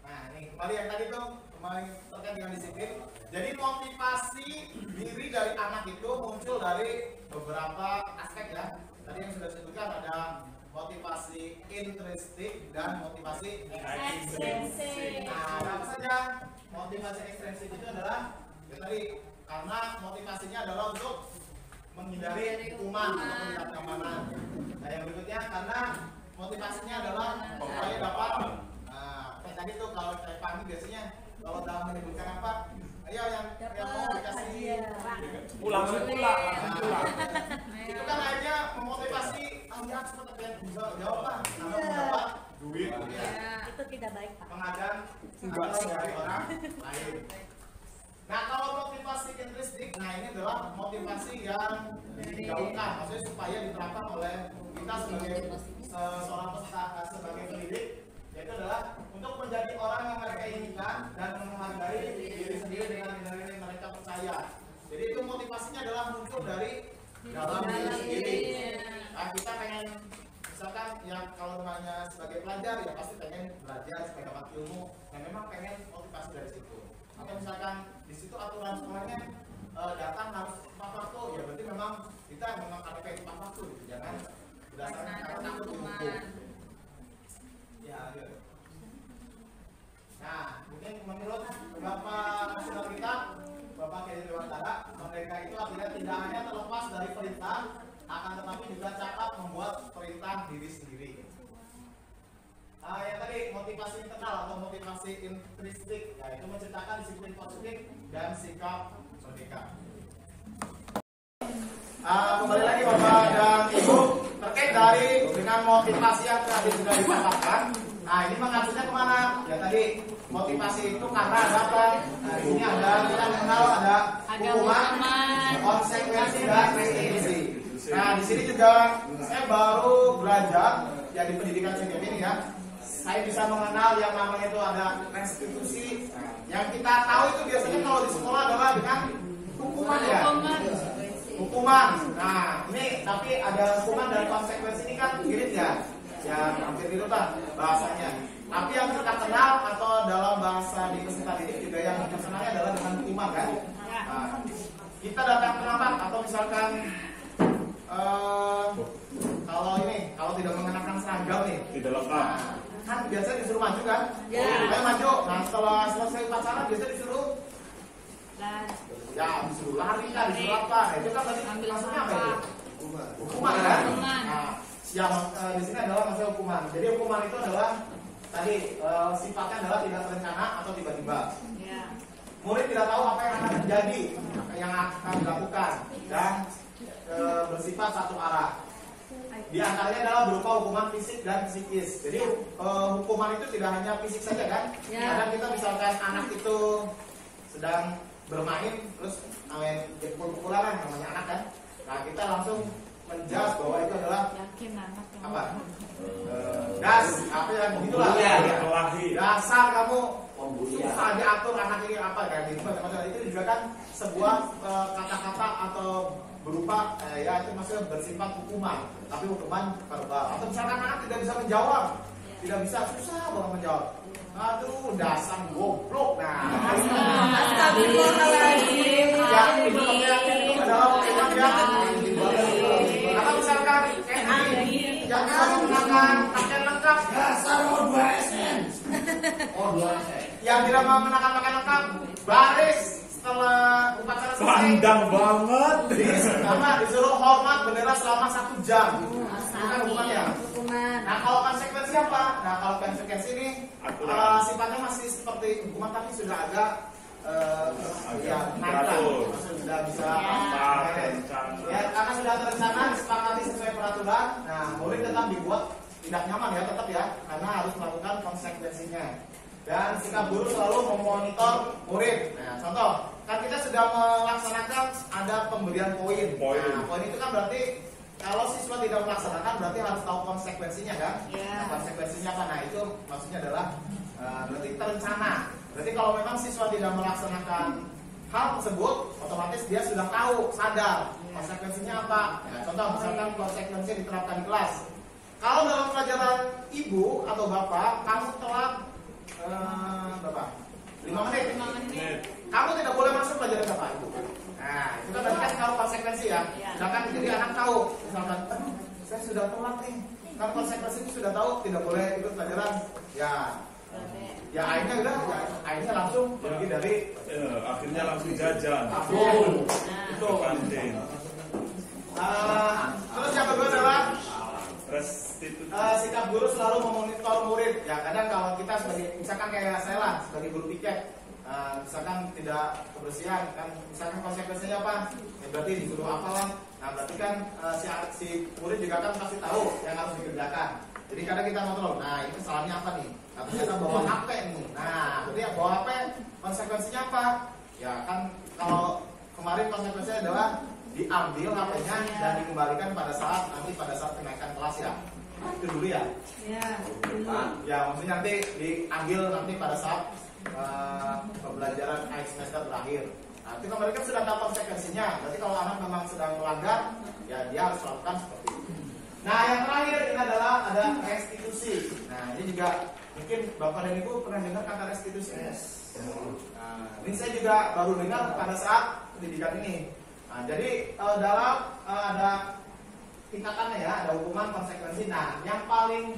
Nah, ini kembali yang tadi tuh kembali terkait dengan disiplin. Jadi motivasi diri dari anak itu muncul dari beberapa aspek ya. Tadi yang sudah disebutkan ada motivasi intrinsik dan motivasi ekstrinsik. Nah, apa saja motivasi ekstrinsik itu adalah ya tadi, karena motivasinya adalah untuk menghindari hukuman atau tidak keamanan. Nah, yang berikutnya karena motivasinya adalah supaya dapat tadi tuh kalau kayak pagi biasanya kalau dalam menyebutkan apa, ayo yang mau dikasih pulang. Itu kan akhirnya memotivasi yang seperti yang bisa jawab lah, karena mendapat duit. Itu tidak baik Pak. Pengadaan atau dari orang lain. Nah, kalau motivasi intrinsik, nah ini adalah motivasi yang digaungkan, maksudnya supaya diterapkan oleh kita sebagai seorang peserta, sebagai pendidik, yaitu adalah untuk menjadi orang yang mereka inginkan dan menghargai diri sendiri dengan nilai-nilai yang mereka percaya. Jadi itu motivasinya adalah muncul dari dalam diri sendiri. Nah, kita pengen misalkan yang kalau namanya sebagai pelajar ya pasti pengen belajar supaya dapat ilmu, dan memang pengen motivasi dari situ. Atau misalkan di situ aturan sekolahnya datang harus tepat waktu, ya berarti memang kita memang ada pengen tepat waktu, gitu. Jangan berdasarkan karena takut dihukum. Ya, gitu. Nah, mungkin menurut Bapak Nasional kita, Bapak Kiai Dewantara, mereka itu artinya tidak hanya terlepas dari perintah, akan tetapi juga cakap membuat perintah diri sendiri. Yang tadi motivasi internal atau motivasi intrinsik, yaitu menciptakan disiplin positif dan sikap merdeka. Kembali lagi Bapak dan Ibu, terkait dengan motivasi yang tadi sudah disampaikan. Nah, ini mengacunya kemana? Ya tadi motivasi itu karena ada apa? Nah, di sini ada kita mengenal ada hukuman, konsekuensi dan restitusi. Nah, di sini juga saya baru belajar ya di pendidikan singkat ini ya. Saya bisa mengenal yang namanya itu ada restitusi. Yang kita tahu itu biasanya kalau di sekolah adalah dengan hukuman ya. Hukuman. Nah, ini tapi ada hukuman dan konsekuensi ini kan mirip ya. Ya, hampir mirip lah bahasanya. Tapi yang kita kenal atau dalam bahasa di peserta didik juga yang kita kenalnya adalah dengan hukuman kan. Nah, kita datang terlambat atau misalkan kalau tidak mengenakan seragam nih, Tidak lengkap. kan biasanya disuruh maju kan? Ayo maju. Nah, setelah selesai upacara biasanya disuruh disuruh lari kan, disuruh apa? Nah, itu kan tadi maksudnya apa itu? Hukuman kan? Nah, yang di sini adalah masalah hukuman. Jadi hukuman itu adalah tadi sifatnya adalah tidak terencana atau tiba-tiba. Murid tidak tahu apa yang akan terjadi, apa yang akan dilakukan, dan bersifat satu arah. Di antaranya adalah berupa hukuman fisik dan psikis. Jadi hukuman itu tidak hanya fisik saja kan? Kadang kita misalkan anak itu sedang bermain terus main pukul-pukulan namanya anak kan? Nah kita langsung menjudge bahwa itu adalah apa? Gas, apa yang begitulah. Dasar kamu susah diatur anak ini apa kan? Macam-macam itu juga kan sebuah kata-kata atau berupa ya itu maksudnya bersifat hukuman, tapi hukuman verbal. Atau misalkan anak tidak bisa menjawab, tidak bisa, susah banget menjawab. Aduh, dasar goblok. Nah, Astagfirullahaladzim. ya itu adalah hukuman yang atau misalkan kayak ini, yang harus menggunakan pakaian lengkap. Dasar O2SN. Yang tidak mengenakan pakaian lengkap, baris setelah upacara selesai. Pandang banget. Disuruh hormat bendera selama 1 jam. Itu kan hukumannya. Hukuman. Nah kalau konsekuensi apa? Nah kalau konsekuensi ini sifatnya masih seperti hukuman tapi sudah agak ya naik, sudah bisa ya karena sudah terencana disepakati sesuai peraturan. Nah murid tetap dibuat tidak nyaman ya tetap ya karena harus melakukan konsekuensinya. Dan sikap guru selalu memonitor murid. Nah, contoh, kan kita sudah melaksanakan ada pemberian poin. Nah, poin itu kan berarti kalau siswa tidak melaksanakan berarti harus tahu konsekuensinya kan? Nah, konsekuensinya apa? Nah, itu maksudnya adalah berarti terencana. Berarti kalau memang siswa tidak melaksanakan hal tersebut, otomatis dia sudah tahu, sadar konsekuensinya apa. Nah, contoh, misalkan konsekuensinya diterapkan di kelas. Kalau dalam pelajaran ibu atau bapak, kamu telat berapa? 5 menit. Kamu tidak boleh masuk pelajaran bapak ibu. Nah, itu kan berarti kan kalau konsekuensi ya. Sedangkan jadi anak tahu, misalkan, saya sudah telat nih. Kan konsekuensi itu sudah tahu, tidak boleh ikut pelajaran. Ya akhirnya udah, akhirnya langsung pergi dari. Akhirnya langsung jajan. Itu kantin. Terus yang kedua adalah Restitusi. sikap guru selalu memonitor murid. Ya kadang kalau kita sebagai misalkan kayak saya lah sebagai guru piket, misalkan tidak kebersihan, kan misalkan konsekuensinya apa? Ya berarti disuruh apalah. Nah berarti kan si murid juga kan pasti tahu yang harus dikerjakan. Jadi kadang kita kontrol. Nah itu kesalahannya apa nih? Nah, ternyata bawa HP nih. Nah berarti ya bawa HP konsekuensinya apa? Ya kan kalau kemarin konsekuensinya adalah diambil HP-nya dan dikembalikan pada saat kenaikan kelas ya. Itu dulu ya. Ya maksudnya nanti diambil nanti pada saat pembelajaran akhir semester berakhir. Nah, itu kemarin kan sudah tahu konsekuensinya. Berarti kalau anak memang sedang melanggar, ya dia harus melakukan seperti itu. Nah yang terakhir ini adalah ada restitusi. Nah ini juga mungkin Bapak dan Ibu pernah dengar kata restitusi. Nah, ini saya juga baru dengar pada saat pendidikan ini. Nah, jadi dalam ada tingkatannya ya, ada hukuman konsekuensi. Nah, yang paling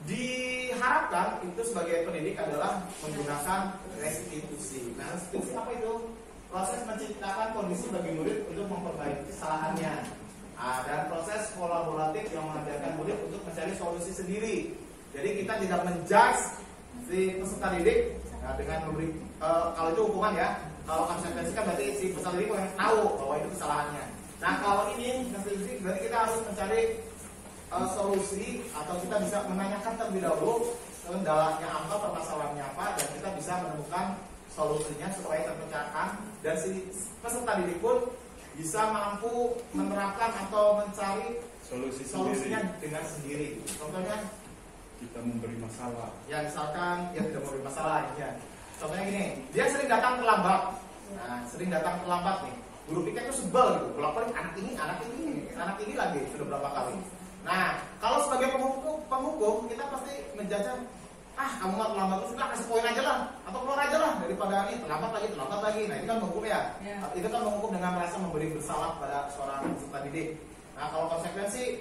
diharapkan itu sebagai pendidik adalah menggunakan restitusi. Nah, restitusi apa itu? Proses menciptakan kondisi bagi murid untuk memperbaiki kesalahannya. Nah, dan proses kolaboratif yang mengajarkan murid untuk mencari solusi sendiri. Jadi kita tidak menjudge si peserta didik dengan memberi kalau itu hukuman ya. Kalau konsekuensi kan berarti si peserta didik yang tahu bahwa itu kesalahannya. Nah kalau ini restitusi berarti kita harus mencari solusi atau kita bisa menanyakan terlebih dahulu kendalanya apa, permasalahannya apa, dan kita bisa menemukan solusinya supaya terpecahkan dan si peserta didik pun bisa mampu menerapkan atau mencari solusinya dengan sendiri. Contohnya kita memberi masalah. Ya misalkan ya tidak memberi masalah ya. Contohnya gini, dia sering datang terlambat. Nah, sering datang terlambat nih. Guru piket itu sebel gitu. Bolak-balik anak ini lagi sudah berapa kali. Nah, kalau sebagai penghukum kita pasti menjajah kamu nggak terlambat terus sudah kasih poin aja lah atau keluar aja lah daripada ini terlambat lagi. Nah, itu kan menghukum ya. Itu kan menghukum dengan merasa memberi bersalah pada seorang peserta didik. Nah, kalau konsekuensi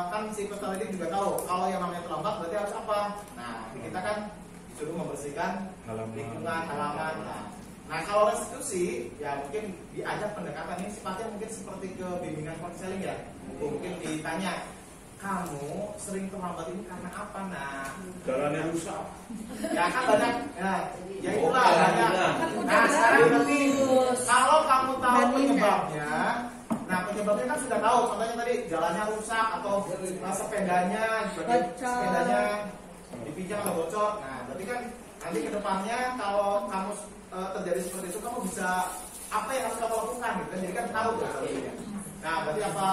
kan si peserta didik juga tahu kalau yang namanya terlambat berarti harus apa. Nah, kita kan disuruh membersihkan lingkungan halaman. Nah, kalau restitusi ya mungkin diajak pendekatan ini sifatnya mungkin seperti ke bimbingan konseling ya. Mungkin ditanya, kamu sering terlambat ini karena apa? Nah, jalannya rusak. Ya kan banyak. Ya itulah banyak. Nah, sekarang berarti kalau kamu tahu penyebabnya, Nah, penyebabnya kan sudah tahu, contohnya tadi jalannya rusak atau sepedanya dipinjam atau bocor. Nah, berarti kan nanti ke depannya kalau kamu terjadi seperti itu, kamu bisa apa yang harus kamu lakukan gitu kan, jadi kan tahu tuh solusinya. Nah, berarti apa?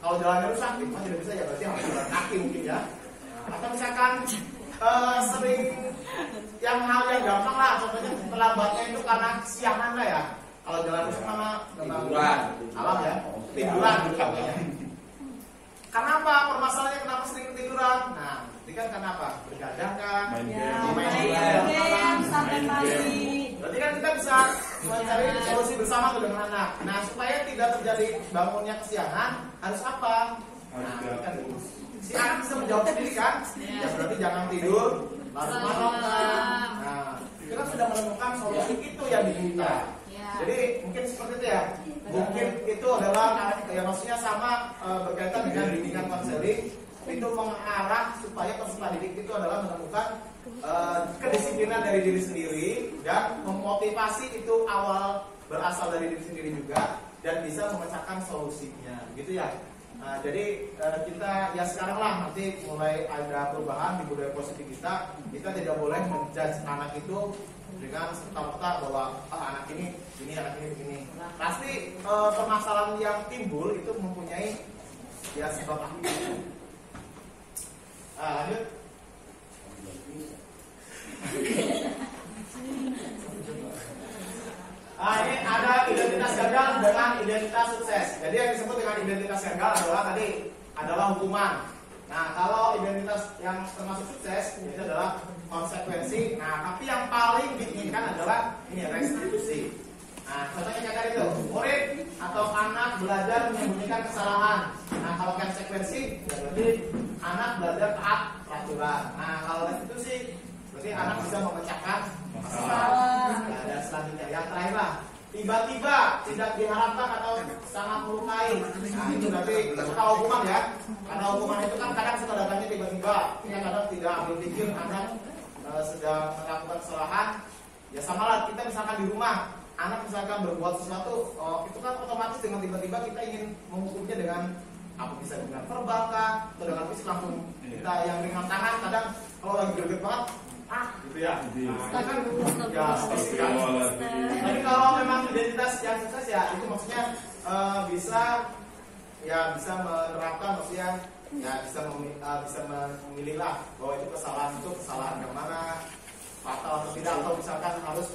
Kalau jalannya rusak, itu kan tidak bisa ya, berarti harus jalan kaki mungkin ya. Atau misalkan sering yang hal yang gampang lah, contohnya terlambatnya itu karena kesiangan lah ya. Kalau jalan rusak sama Tiduran. alam ya, tiduran gitu contohnya. Kenapa permasalahannya kenapa sering ketiduran? Nah, ini kan karena apa? Bergadang kan? Main Ya, game. main sampai pagi. Berarti kan kita bisa mencari solusi bersama tuh dengan anak. Nah, supaya tidak terjadi bangunnya kesiangan, harus apa? Nah, kan si anak bisa menjawab sendiri kan? Ya berarti jangan tidur, lalu malam kan? Nah, kita sudah menemukan solusi itu yang diminta. Jadi mungkin seperti itu ya. Mungkin itu adalah ya maksudnya sama berkaitan dengan bimbingan konseling, itu mengarah supaya peserta didik itu adalah menemukan kedisiplinan dari diri sendiri dan memotivasi itu awal berasal dari diri sendiri juga dan bisa memecahkan solusinya, gitu ya. Nah, jadi kita ya sekarang lah nanti mulai ada perubahan di budaya positif kita tidak boleh menjudge anak itu dengan serta-merta bahwa anak ini anak ini begini. Pasti permasalahan yang timbul itu mempunyai ya sebab akibat. Lanjut. Ini ada identitas gagal dengan identitas sukses. Jadi yang disebut dengan identitas gagal adalah hukuman. Nah, kalau identitas yang termasuk sukses itu adalah konsekuensi. Nah, tapi yang paling diinginkan adalah ini restitusi. Nah, contohnya kayak tadi itu, murid atau anak belajar menyembunyikan kesalahan. Nah, kalau konsekuensi ya berarti anak belajar taat peraturan. Nah, kalau restitusi berarti anak bisa memecahkan masalah. Nah, dan selanjutnya yang terakhir lah, tiba-tiba tidak diharapkan atau sangat melukai. Nah, itu berarti kalau hukuman ya. Karena hukuman itu kan kadang suka datangnya tiba-tiba. Kita kadang tidak ambil pikir anak sedang melakukan kesalahan. Ya sama lah, kita misalkan di rumah, anak misalkan berbuat sesuatu, itu kan otomatis dengan tiba-tiba kita ingin menghukumnya dengan apa, bisa dengan verbal kah, atau dengan fisik langsung kita yang ringan tangan. Kadang kalau lagi greget banget, gitu ya. Nah, kan ya fisik kan. Tapi kalau memang identitas yang sukses ya itu maksudnya bisa menerapkan, maksudnya ya bisa memilih lah bahwa itu kesalahan yang mana, fatal atau tidak, atau misalkan harus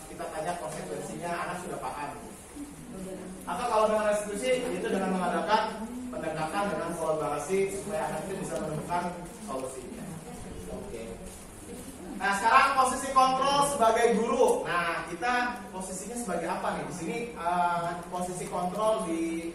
kita tanya konsekuensinya, anak sudah paham. Atau kalau dengan restitusi itu dengan mengadakan pendekatan dengan kolaborasi supaya anak itu bisa menemukan solusinya. Oke. Nah, sekarang posisi kontrol sebagai guru. Nah, kita posisinya sebagai apa nih? Di sini posisi kontrol di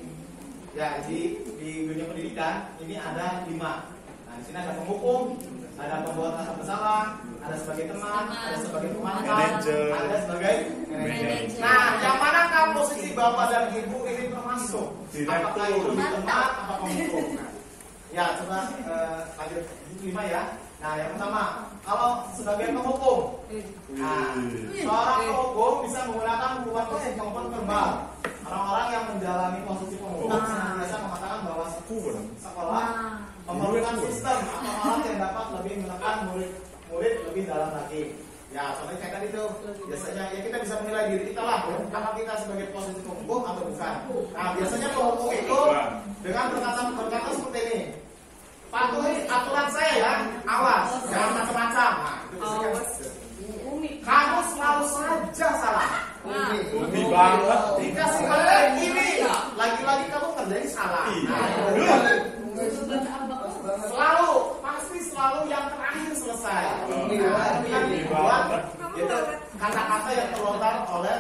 dunia pendidikan ini ada 5. Nah, di sini ada penghukum, ada pembuat rasa bersalah, ada sebagai teman, ada sebagai pemantau, ada sebagai manajer. Nah, yang manakah posisi bapak dan ibu ini termasuk? Apakah itu teman atau penghukum? Nah, ya coba lanjut 5 ya. Nah, yang pertama, kalau sebagai penghukum, nah, seorang penghukum bisa menggunakan hukuman fisik maupun verbal. Orang-orang yang menjalani posisi penghukum senantiasa mengatakan bahwa sekolah memerlukan sistem atau alat yang dapat lebih menekan murid lebih dalam lagi. Ya, contohnya kayak tadi tuh, biasanya ya kita bisa menilai diri kita lah, apakah kita sebagai posisi penghukum atau bukan. Nah, biasanya penghukum itu dengan berkata seperti ini. Patuhi aturan saya ya, awas, jangan macam-macam. Nah, itu biasanya kamu selalu saja salah. Lebih banget. Dikasih oleh ini, lagi-lagi kamu terjadi salah. Pasti selalu yang terakhir selesai. Dibuat itu kata-kata yang terlontar oleh.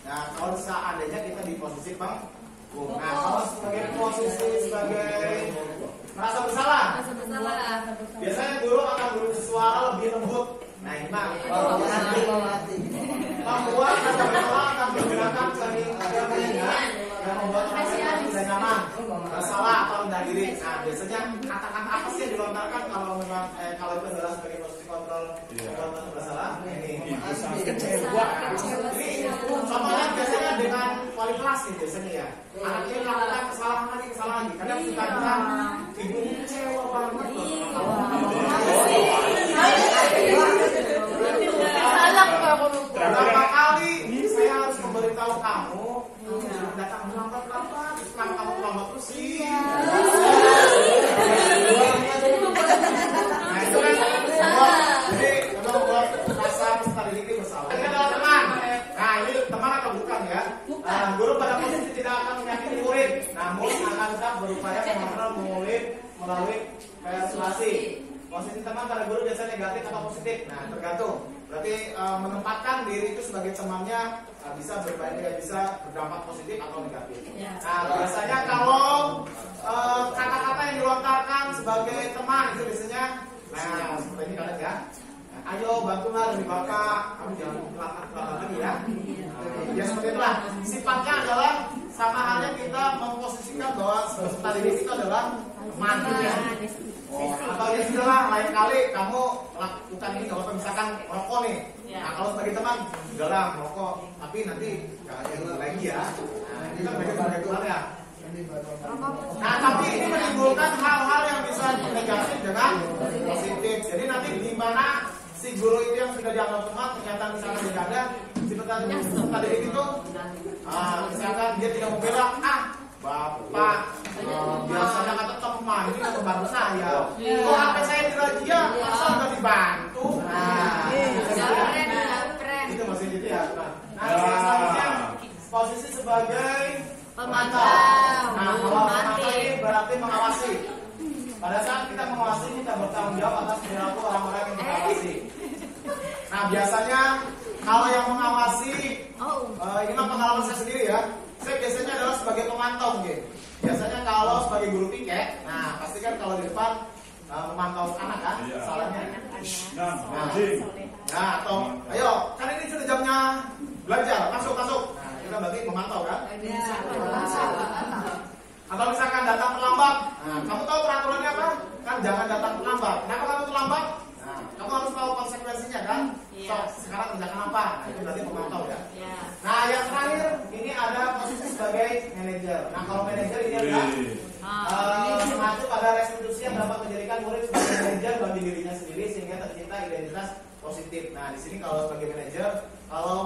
Nah, kalau seandainya kita di posisi penghukum. Nah, kalau sebagai merasa bersalah. Biasanya guru akan bersuara lebih lembut. Nah, ini mah membuat rasa bersalah akan menggunakan keringat yang membuat orang tidak nyaman, bersalah atau rendah diri. Nah, biasanya kata-kata apa sih yang dilontarkan kalau memang kalau itu adalah sebagai posisi kontrol merasa bersalah? Ini contohnya biasanya dengan wali kelas nih biasanya ya. Anak ini melakukan kesalahan lagi. Kadang suka bilang, ibunya kecewa banget. Berapa kali saya harus memberitahu kamu datang lambat-lambat, kenapa kamu lambat terus sih? Nah itu kan jadi memang buat rasa peserta didik ini bersalah. Ini adalah teman. Nah ini teman atau bukan ya? Guru pada posisi tidak akan menyakiti murid, namun akan tetap berupaya mengontrol murid melalui persuasi. Posisi teman pada guru biasanya negatif atau positif. Nah tergantung. Berarti menempatkan diri itu sebagai temannya bisa berdampak positif atau negatif. Nah biasanya kalau kata-kata yang dilontarkan sebagai teman itu biasanya, nah seperti ini kalian ya. Ayo bantulah dari bapak, kamu jangan pelakar lagi ya. Ya seperti itulah. Sifatnya adalah sama halnya kita memposisikan bahwa peserta didik itu adalah teman ya. Atau ya sudahlah, lain kali kamu lakukan ini kalau misalkan rokok nih. Nah kalau sebagai teman, sudahlah rokok, tapi nanti jangan lagi ya. Nah ini kan bagaimana teman ya. Nah tapi ini menimbulkan hal-hal yang bisa negatif dengan positif. Jadi nanti di mana si guru itu yang sudah dianggap teman ternyata misalkan tidak ada, si peserta didik itu misalkan dia tidak membela, bapak biasanya kata teman ini kan membantu saya. Kok HP saya dirajia, masa nggak dibantu? Nah, itu masih gitu ya. Nah, selanjutnya posisi sebagai pemantau. Nah, kalau pemantau ini berarti mengawasi. Pada saat kita mengawasi, kita bertanggung jawab atas perilaku orang-orang yang mengawasi. Nah, biasanya kalau yang mengawasi, ini mah pengalaman saya sendiri ya. Saya biasanya adalah sebagai pemantau mungkin. Biasanya kalau sebagai guru piket, nah pasti kan kalau di depan memantau anak kan, salahnya. Nah, atau ayo, kan ini sudah jamnya belajar, masuk. Nah, kita berarti memantau kan? Atau misalkan datang terlambat, nah, kamu tahu peraturannya apa? Kan jangan datang terlambat. Kenapa kamu terlambat? Nah, kamu harus tahu konsekuensinya kan? So, sekarang kerjakan apa? Nah, itu berarti memantau ya. Nah, yang terakhir ini ada posisi sebagai manajer. Nah, kalau manajer ini adalah mengacu pada restitusi yang dapat menjadikan murid sebagai manajer bagi dirinya sendiri sehingga tercipta identitas positif. Nah, di sini kalau sebagai manajer, kalau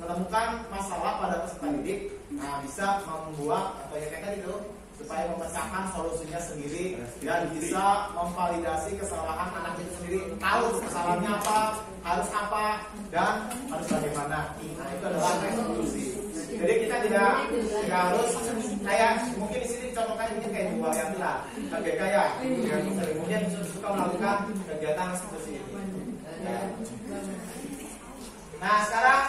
menemukan masalah pada peserta didik, nah bisa membuat atau ya kayak itu supaya memecahkan solusinya sendiri dan bisa memvalidasi kesalahan anak itu sendiri, tahu kesalahannya apa, harus apa, dan harus bagaimana. Nah itu adalah resolusi. Jadi kita tidak harus kayak mungkin di sini contohkan mungkin kayak Bu Arianti lah, KBK ya, yang kemudian suka melakukan kegiatan seperti ini. Nah sekarang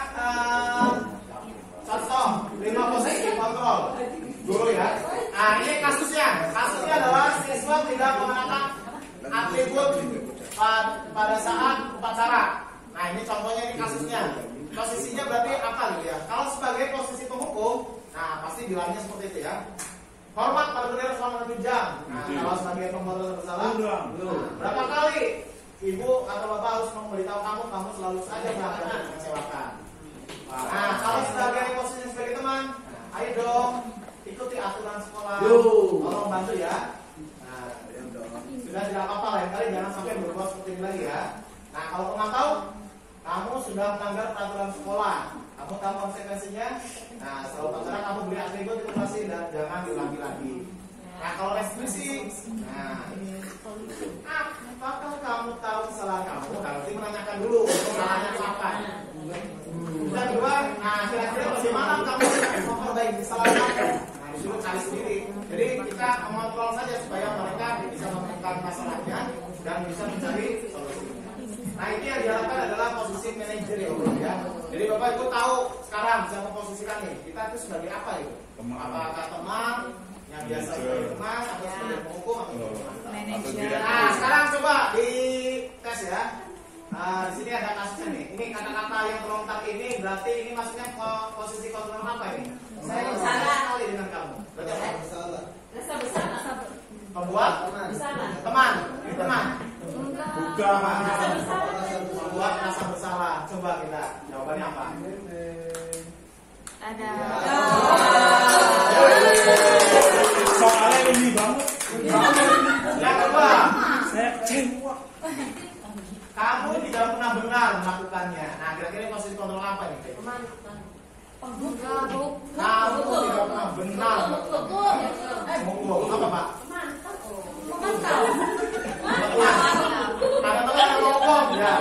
contoh 5 posisi kontrol guru ya. Nah ini kasusnya adalah siswa tidak mengenakan atribut pada saat upacara. Nah ini contohnya, ini kasusnya. Posisinya berarti apa gitu ya? Kalau sebagai posisi penghukum, nah pasti bilangnya seperti itu ya. Hormat pada bendera selama 7 jam. Nah kalau sebagai pembuat bersalah, berapa kali ibu atau bapak harus memberitahu kamu selalu saja melakukan mengecewakan. Nah kalau sebagai posisi sebagai teman, ayo dong ikuti aturan sekolah, tolong bantu ya. Nah, sudah tidak apa-apa, lain kali jangan sampai berbuat seperti ini lagi ya. Nah kalau pemantau, kamu sudah melanggar peraturan sekolah, kamu tahu konsekuensinya. Nah setelah upacara kamu beri atribut itu pasti dan jangan diulangi lagi. Nah kalau restitusi, nah ini apakah kamu tahu kesalahan kamu? Nanti menanyakan dulu kesalahannya apa. Dan kedua, nah kira-kira bagaimana kamu memperbaiki kesalahan kamu? Nah disuruh cari sendiri. Jadi kita mengontrol saja supaya mereka bisa menemukan masalahnya dan bisa mencari solusinya. Nah ini yang diharapkan adalah posisi manajer ya. Jadi bapak itu tahu sekarang bisa memposisikan nih kita itu sebagai apa itu? Apakah teman yang biasa sebagai teman atau sebagai penghukum atau manajer? Nah sekarang coba di tes ya. Di sini ada kasusnya nih. Ini kata-kata yang terlontar ini berarti ini maksudnya posisi kontrol apa ini? Saya bersalah kali dengan kamu. Berarti apa? Rasa bersalah. Membuat teman. Ini teman. Bukan. Membuat rasa bersalah. Coba kita jawabannya apa? Ada. Yang kedua, kamu tidak pernah benar melakukannya. Nah, kira-kira posisi kontrol apa nih? Kamu tidak pernah benar melakukannya. Apa, Pak? Ada teman yang ngomong ya.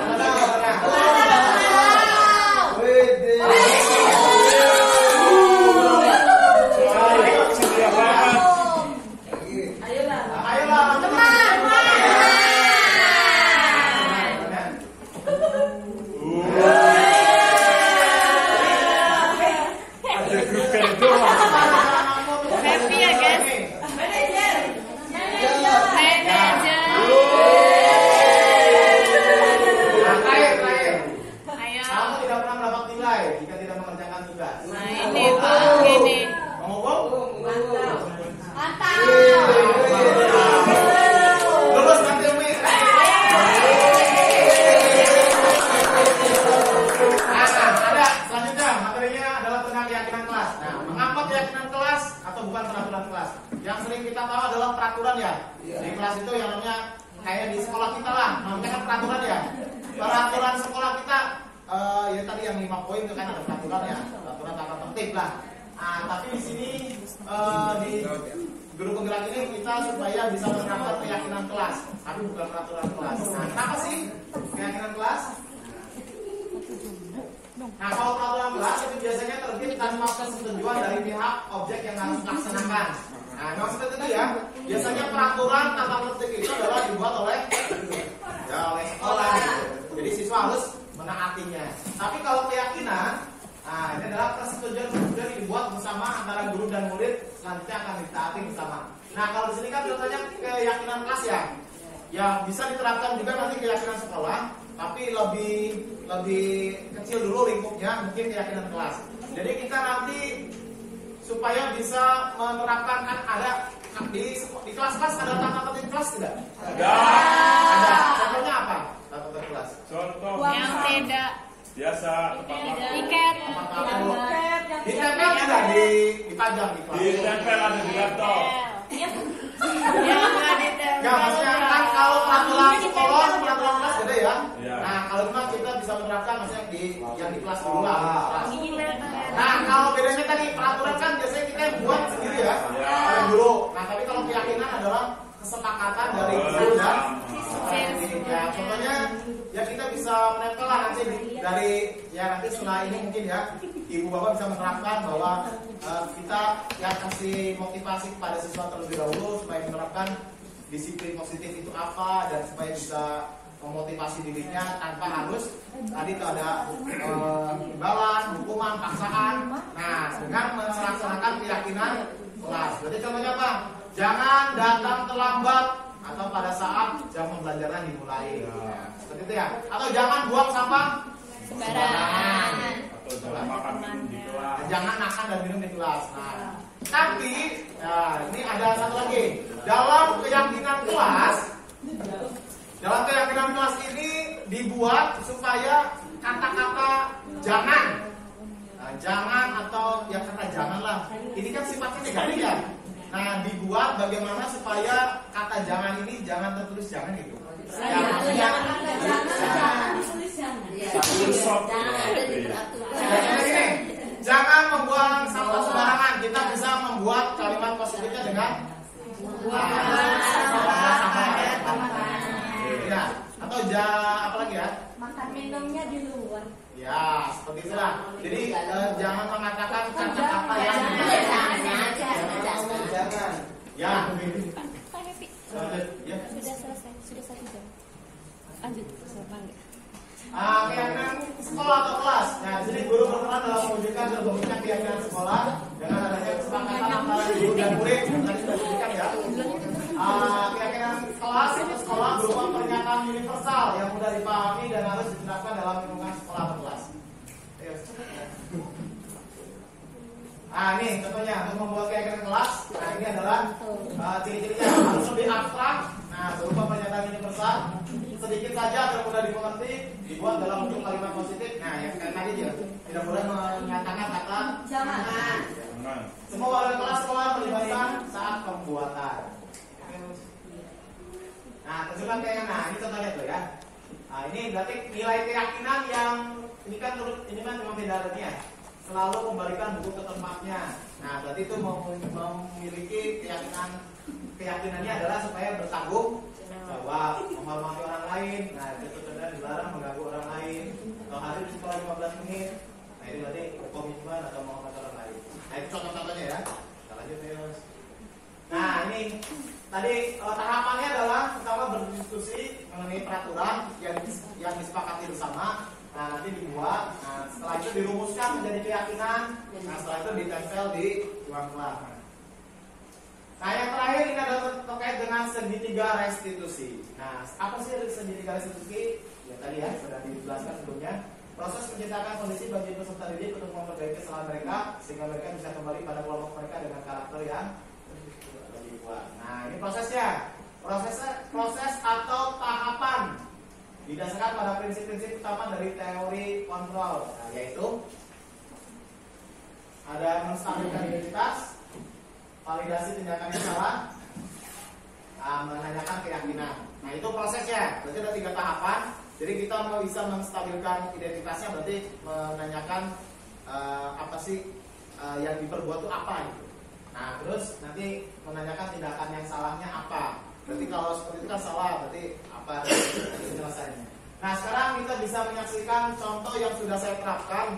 Disiplin positif itu apa dan supaya bisa memotivasi dirinya tanpa harus tadi itu ada imbalan, hukuman, paksaan. Nah, dengan melaksanakan keyakinan kelas. Berarti contohnya apa? Jangan datang terlambat atau pada saat jam pembelajaran dimulai. Ya, seperti itu ya. Atau jangan buang sampah sembarangan. Atau jangan makan di kelas. Jangan makan dan minum di kelas. Nah, tapi ya, ini ada satu lagi. Dalam keyakinan kelas ini dibuat supaya kata-kata jangan, jangan atau ya kata janganlah. Ini kan sifatnya negatif ya. Nah, dibuat bagaimana supaya kata jangan ini jangan tertulis jangan gitu. Ya, maksudnya jangan membuang sampah sembarangan. Kita bisa membuat kalimat positifnya dengan ya, atau apa lagi ya? Makan minumnya di luar. Ya, seperti itulah. Jadi jangan mengatakan kata-kata yang jangan. Ya. Ya. Sudah selesai, sudah 1 jam. Lanjut, saya panggil. Keyakinan sekolah atau kelas. Nah, di sini guru berperan dalam mewujudkan dan memberikan keyakinan sekolah dengan adanya kesepakatan antara guru dan murid. Tadi sudah disebutkan ya. Keyakinan kelas atau sekolah berupa pernyataan universal yang mudah dipahami dan harus diterapkan dalam lingkungan sekolah atau kelas. Ini contohnya untuk membuat keyakinan kelas. Nah, ini adalah ciri-cirinya harus lebih abstrak. Nah, berupa pernyataan universal, sedikit saja agar mudah dimengerti, dibuat dalam bentuk kalimat positif. Nah, yang kayak tadi ya, tidak boleh menyatakan kata jangan. Semua warga kelas sekolah melibatkan saat pembuatan. Nah, terjemah kayak nah ini contohnya tuh ya. Nah, ini berarti nilai keyakinan yang ini kan cuma beda ya. Selalu kembalikan buku ke tempatnya. Nah, berarti itu memiliki keyakinannya adalah supaya bertanggung jawab, menghormati orang lain. Nah, itu benar dilarang mengganggu orang lain. Atau hadir di sekolah 15 menit. Nah, itu berarti komitmen atau menghormati orang lain. Nah, itu contoh-contohnya ya. Kita lanjut terus. Nah, ini tadi tahapannya adalah pertama berdiskusi mengenai peraturan yang disepakati bersama. Nah, nanti dibuat. Nah, setelah itu dirumuskan menjadi keyakinan. Nah, setelah itu ditempel di ruang kelas. Nah, yang terakhir ini adalah terkait dengan segitiga restitusi. Nah, apa sih segitiga restitusi? Ya tadi ya sudah dijelaskan sebelumnya. Proses menciptakan kondisi bagi peserta didik untuk memperbaiki kesalahan mereka sehingga mereka bisa kembali pada kelompok mereka dengan karakter yang lebih kuat. Nah, ini prosesnya. Proses atau tahapan didasarkan pada prinsip-prinsip utama dari teori kontrol, nah, yaitu ada menstabilkan identitas, validasi tindakan yang salah, menanyakan keyakinan. Nah, itu prosesnya. Berarti ada 3 tahapan. Jadi kita mau bisa menstabilkan identitasnya, berarti menanyakan apa sih yang diperbuat itu apa gitu. Nah, terus nanti menanyakan tindakan yang salahnya apa. Berarti kalau seperti itu kan salah, berarti apa penjelasannya. Nah, sekarang kita bisa menyaksikan contoh yang sudah saya terapkan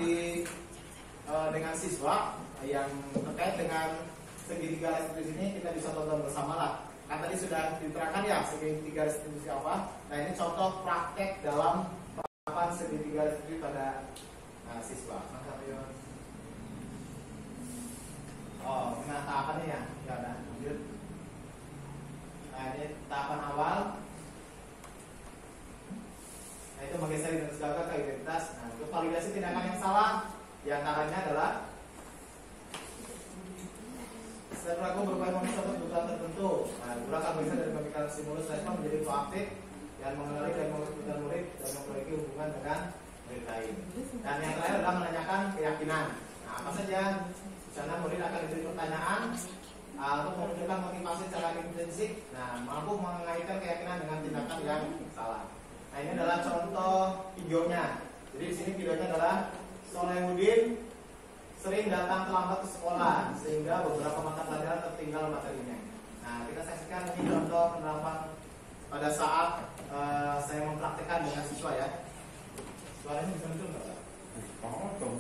dengan siswa yang terkait dengan segitiga restitusi ini. Kita bisa tonton bersama lah. Kan tadi sudah diterangkan ya segitiga restitusi apa. Nah, ini contoh praktek dalam penerapan segitiga restitusi pada siswa. Oh, ini tahapannya ya. Ya udah, lanjut. Nah, ini tahapan awal. Nah, itu menggeser identitas gagal ke identitas. Nah, untuk validasi tindakan yang salah, diantaranya adalah setiap pelaku berupaya memenuhi kebutuhan tertentu. Nah, guru akan bisa dari memberikan stimulus respon menjadi proaktif dan mengenali dan mengumpulkan murid dan memperbaiki hubungan dengan murid lain. Dan yang terakhir adalah menanyakan keyakinan. Nah, apa saja? Di sana murid akan diberi pertanyaan untuk menunjukkan motivasi secara intrinsik. Nah, mampu mengaitkan keyakinan dengan tindakan yang salah. Nah, ini adalah contoh videonya. Jadi di sini videonya adalah Solehudin sering datang terlambat ke sekolah sehingga beberapa mata pelajaran tertinggal materinya. Nah, kita saksikan ini contoh penerapan pada saat saya mempraktikkan dengan siswa ya. Suaranya bisa muncul nggak? Oh, dong.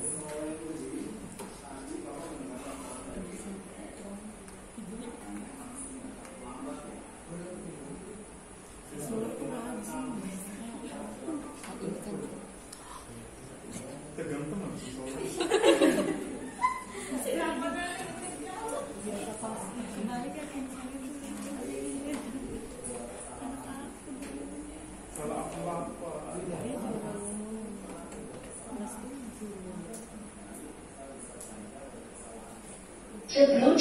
Sebelum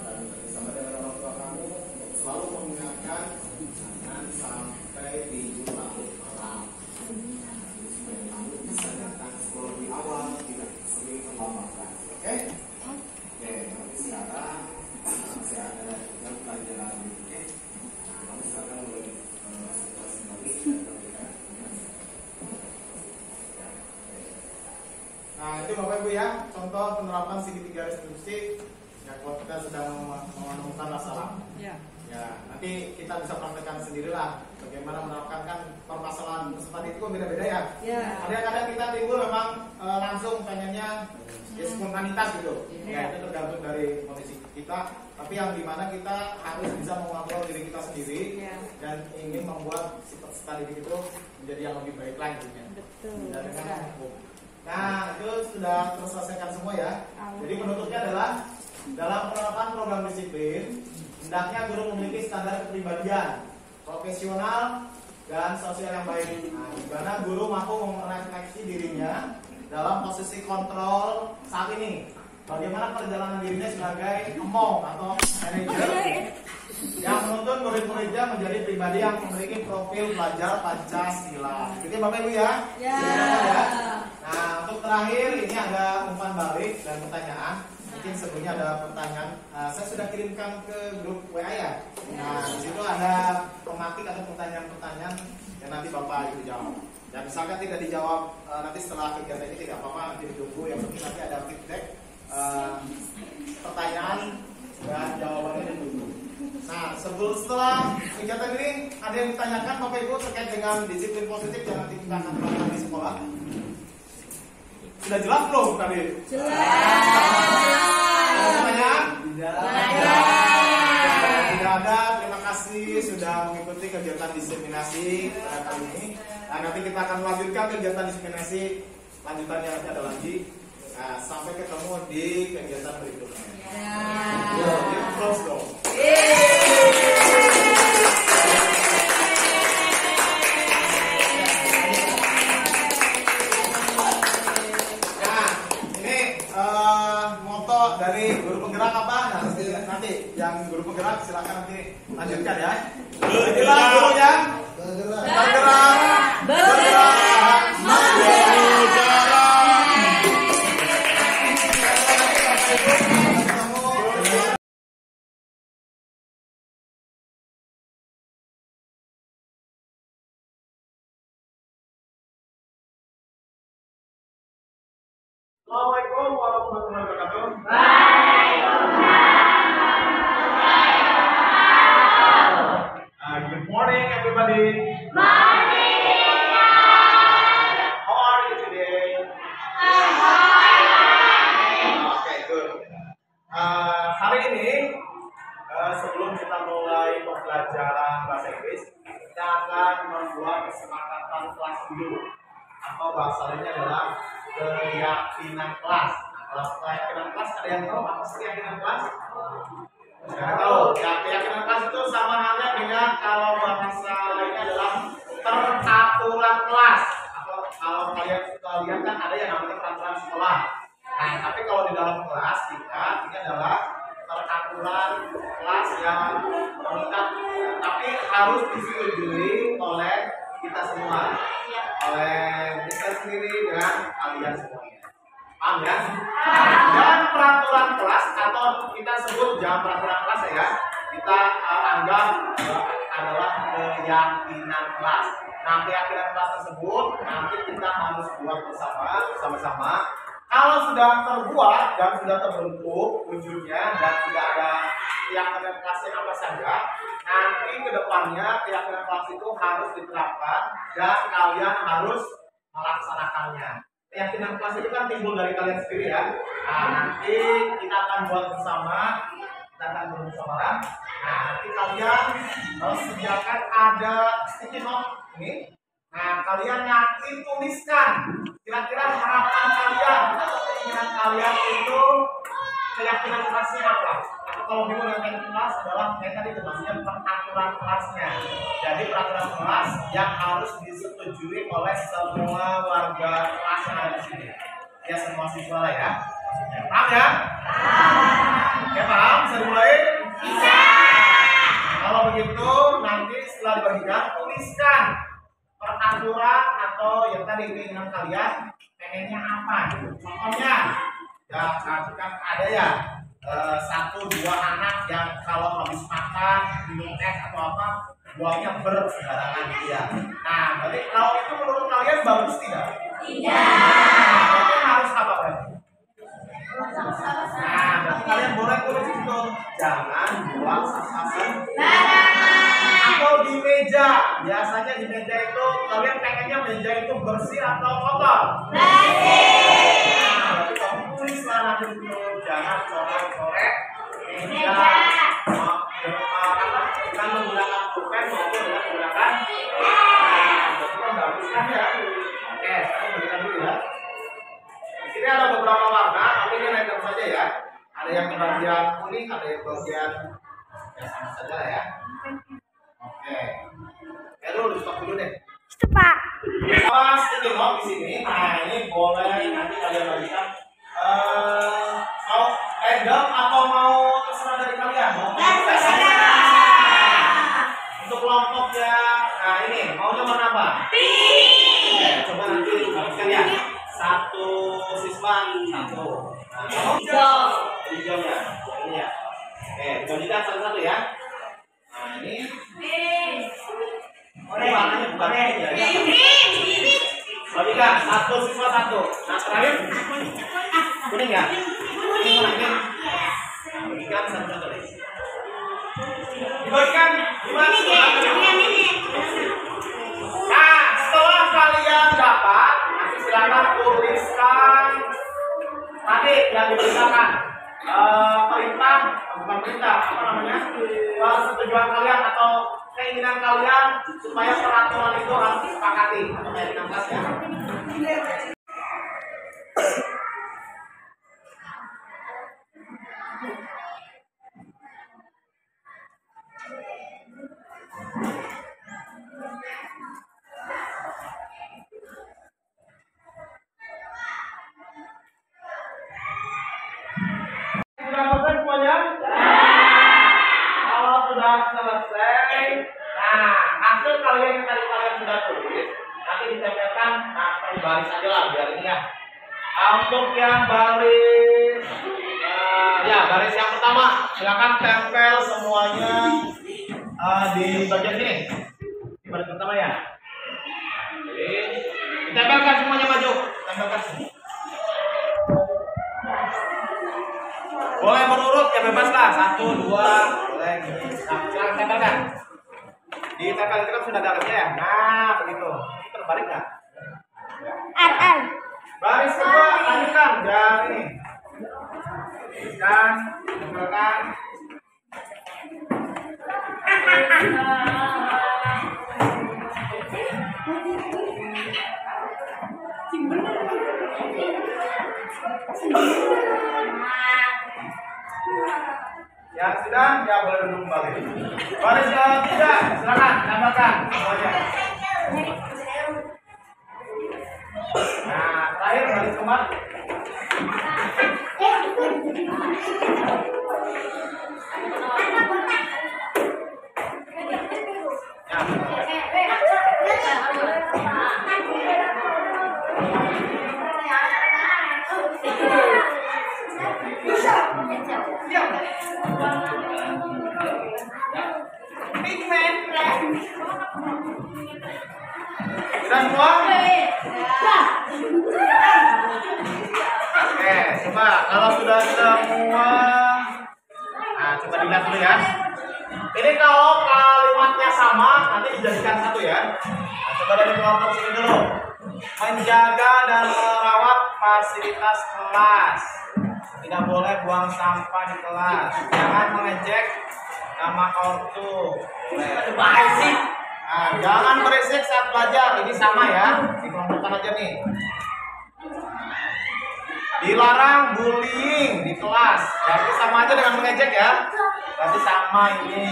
dan bersama dengan orang tua kamu untuk selalu mengingatkan jangan sampai tidur larut malam. Supaya kamu bisa datang sekolah di awal, tidak sering terlambatkan. Oke? Oke, nanti sekarang masih ada juga pelajaran ini. Nah, kamu sekarang mulai situasi lagi. Nah, itu Bapak Ibu ya, contoh penerapan segitiga restitusi ya kalau kita sedang menemukan masalah. Ya. Ya, nanti kita bisa praktekkan sendirilah bagaimana menerapkan kan permasalahan seperti itu beda-beda ya. Ya. Kadang-kadang kita timbul memang langsung pengennya ya spontanitas gitu. Ya. Ya, itu tergantung dari kondisi kita. Tapi yang dimana kita harus bisa mengontrol diri kita sendiri Ya. dan ingin membuat sifat didik itu menjadi yang lebih baik lagi. Betul. Dan dengan hukum. Nah, itu sudah terselesaikan semua ya. Jadi penutupnya adalah dalam penerapan program disiplin, hendaknya guru memiliki standar kepribadian, profesional, dan sosial yang baik. Nah, di mana guru mampu merefleksi dirinya dalam posisi kontrol saat ini. Bagaimana perjalanan dirinya sebagai emong atau manajer yang menuntun murid-muridnya menjadi pribadi yang memiliki profil pelajar Pancasila. Gitu Bapak Ibu ya? Ya. Nah, untuk terakhir ini ada umpan balik dan pertanyaan. Mungkin sebelumnya ada pertanyaan. Saya sudah kirimkan ke grup WA ya. Nah, di situ ada pematik atau pertanyaan-pertanyaan yang nanti Bapak Ibu jawab. Dan misalkan tidak dijawab nanti setelah kegiatan ini tidak apa-apa, nanti ditunggu. Yang penting nanti ada feedback pertanyaan dan jawabannya ditunggu. Nah, setelah kegiatan ini ada yang ditanyakan Bapak Ibu terkait dengan disiplin positif yang nanti kita akan terapkan di sekolah. Sudah jelas belum tadi? Jelas. Ada pertanyaan? Tidak ada. Terima kasih sudah mengikuti kegiatan diseminasi pada kali ini. Nah, nanti kita akan melanjutkan kegiatan diseminasi lanjutannya nanti ada lagi. Nah, sampai ketemu di kegiatan berikutnya. Close dong. Dari guru penggerak apa? Nah, nanti yang guru penggerak silakan nanti lanjutkan ya. Bergerak gurunya. Bergerak. Assalamualaikum warahmatullahi wabarakatuh. Good morning, everybody. How are you today? Okay, good. Hari ini sebelum kita mulai pembelajaran bahasa Inggris, kita akan membuat kesepakatan kelas dulu, atau bahasa lainnya adalah keyakinan kelas. Nah, keyakinan kelas ada yang tahu apa sih keyakinan kelas? Saya tahu. Ya, keyakinan kelas itu sama halnya dengan kalau bahasa lainnya adalah peraturan kelas. Atau kalau kalian kan ada yang namanya peraturan sekolah. Nah, tapi kalau di dalam kelas kita ini adalah peraturan kelas yang mengikat, tapi harus disetujui oleh kita semua, oleh kita sendiri dan kalian semuanya. Paham ya? Dan peraturan kelas atau kita sebut jangan peraturan kelas ya, kita anggap adalah keyakinan kelas. Nah, keyakinan kelas tersebut nanti kita harus buat bersama-sama. Kalau sudah terbuat dan sudah terbentuk wujudnya dan sudah ada keyakinan kelasnya apa saja, nanti kedepannya keyakinan kelas itu harus diterapkan dan kalian harus melaksanakannya. Keyakinan kelas itu kan timbul dari kalian sendiri ya. Nah, nanti kita akan buat bersama, kita akan bersama. Nah, nanti kalian sediakan ada sticky note ini. Nah, kalian nanti tuliskan kira-kira harapan kalian atau keinginan kalian itu keyakinan kelasnya apa? Atau kalau bingung dengan keyakinan kelas adalah kayak tadi itu maksudnya peraturan kelasnya. Jadi peraturan kelas yang harus disetujui oleh semua warga kelas yang ada di sini. Ya, semua siswa lah ya. Paham ya? Ya paham? Bisa dimulai? Bisa. Kalau begitu nanti setelah dibagikan tuliskan peraturan atau yang tadi keinginan kalian pengennya apa gitu. Contohnya ya kan ada ya 1-2 anak yang kalau habis makan minum es atau apa buangnya bersembarangan dia. Nah, berarti kalau itu menurut kalian bagus tidak? Tidak. Berarti harus apa berarti? Nah, berarti kalian boleh tulis itu jangan buang sampah sembarangan. Atau di meja, biasanya di meja itu kalian pengennya meja itu bersih atau kotor? Bersih. Nah, berarti kamu tulislah nanti itu jangan coret-coret meja. Dengan menggunakan pulpen maupun dengan menggunakan berarti kan bagus kan ya? Oke, sekarang berikan dulu ya. Di sini ada beberapa warna, tapi ini random saja ya. Ada yang bagian kuning, ada yang bagian ya sama saja ya. Oke. Ya dulu stop dulu deh. Stop, Pak. Pas tengok di sini, nah ini boleh nanti kalian bagikan mau random atau mau terserah dari kalian. Mau untuk kelompoknya, nah ini maunya warna apa? Pink. Coba nanti bagikan ya. 1 siswa 1. Hijau. Hijau ya. Ini ya. Oke, bagikan satu-satu ya. Nah ini. Ini warnanya bukan pink ya. Bagikan 1 siswa 1. Nah terakhir kuning ya. Kuning mana ini? Nah, bagikan satu-satu deh. Dibagikan gimana? Nah setelah kalian dapat nanti silakan tuliskan tadi yang diberitakan perintah bukan perintah apa namanya persetujuan kalian atau keinginan kalian supaya peraturan itu harus disepakati atau kayak di atas ya. Sudah selesai semuanya? Kalau sudah selesai, nah hasil kalian yang tadi kalian sudah tulis nanti ditempelkan, nah baris aja lah biar ini ya. Untuk yang baris, ya baris yang pertama silakan tempel semuanya di bagian sini, di baris pertama ya. Jadi ditempelkan semuanya maju, tempelkan semua. Boleh berurut ya bebas lah 1, 2 boleh. Nah silakan tempelkan. Di tempel itu kan sudah dalamnya ya. Nah begitu. Ini terbalik nggak? Baris kedua lanjutkan dari ini. Tuliskan, tempelkan. Ya sudah, ya boleh duduk kembali. Baris ketiga, silakan tambahkan semuanya. Nah, terakhir baris keempat. Sudah semua? Oke, coba kalau sudah semua, nah coba dilihat dulu ya. Ini kalau kalimatnya sama nanti dijadikan satu ya. Nah, coba dari kelompok sini dulu. Menjaga dan merawat fasilitas kelas. Tidak boleh buang sampah di kelas. Jangan mengejek nama ortu. Nah, jangan berisik saat belajar. Ini sama ya. Dikelompokkan aja nih. Dilarang bullying di kelas. Berarti sama aja dengan mengejek ya. Berarti sama ini.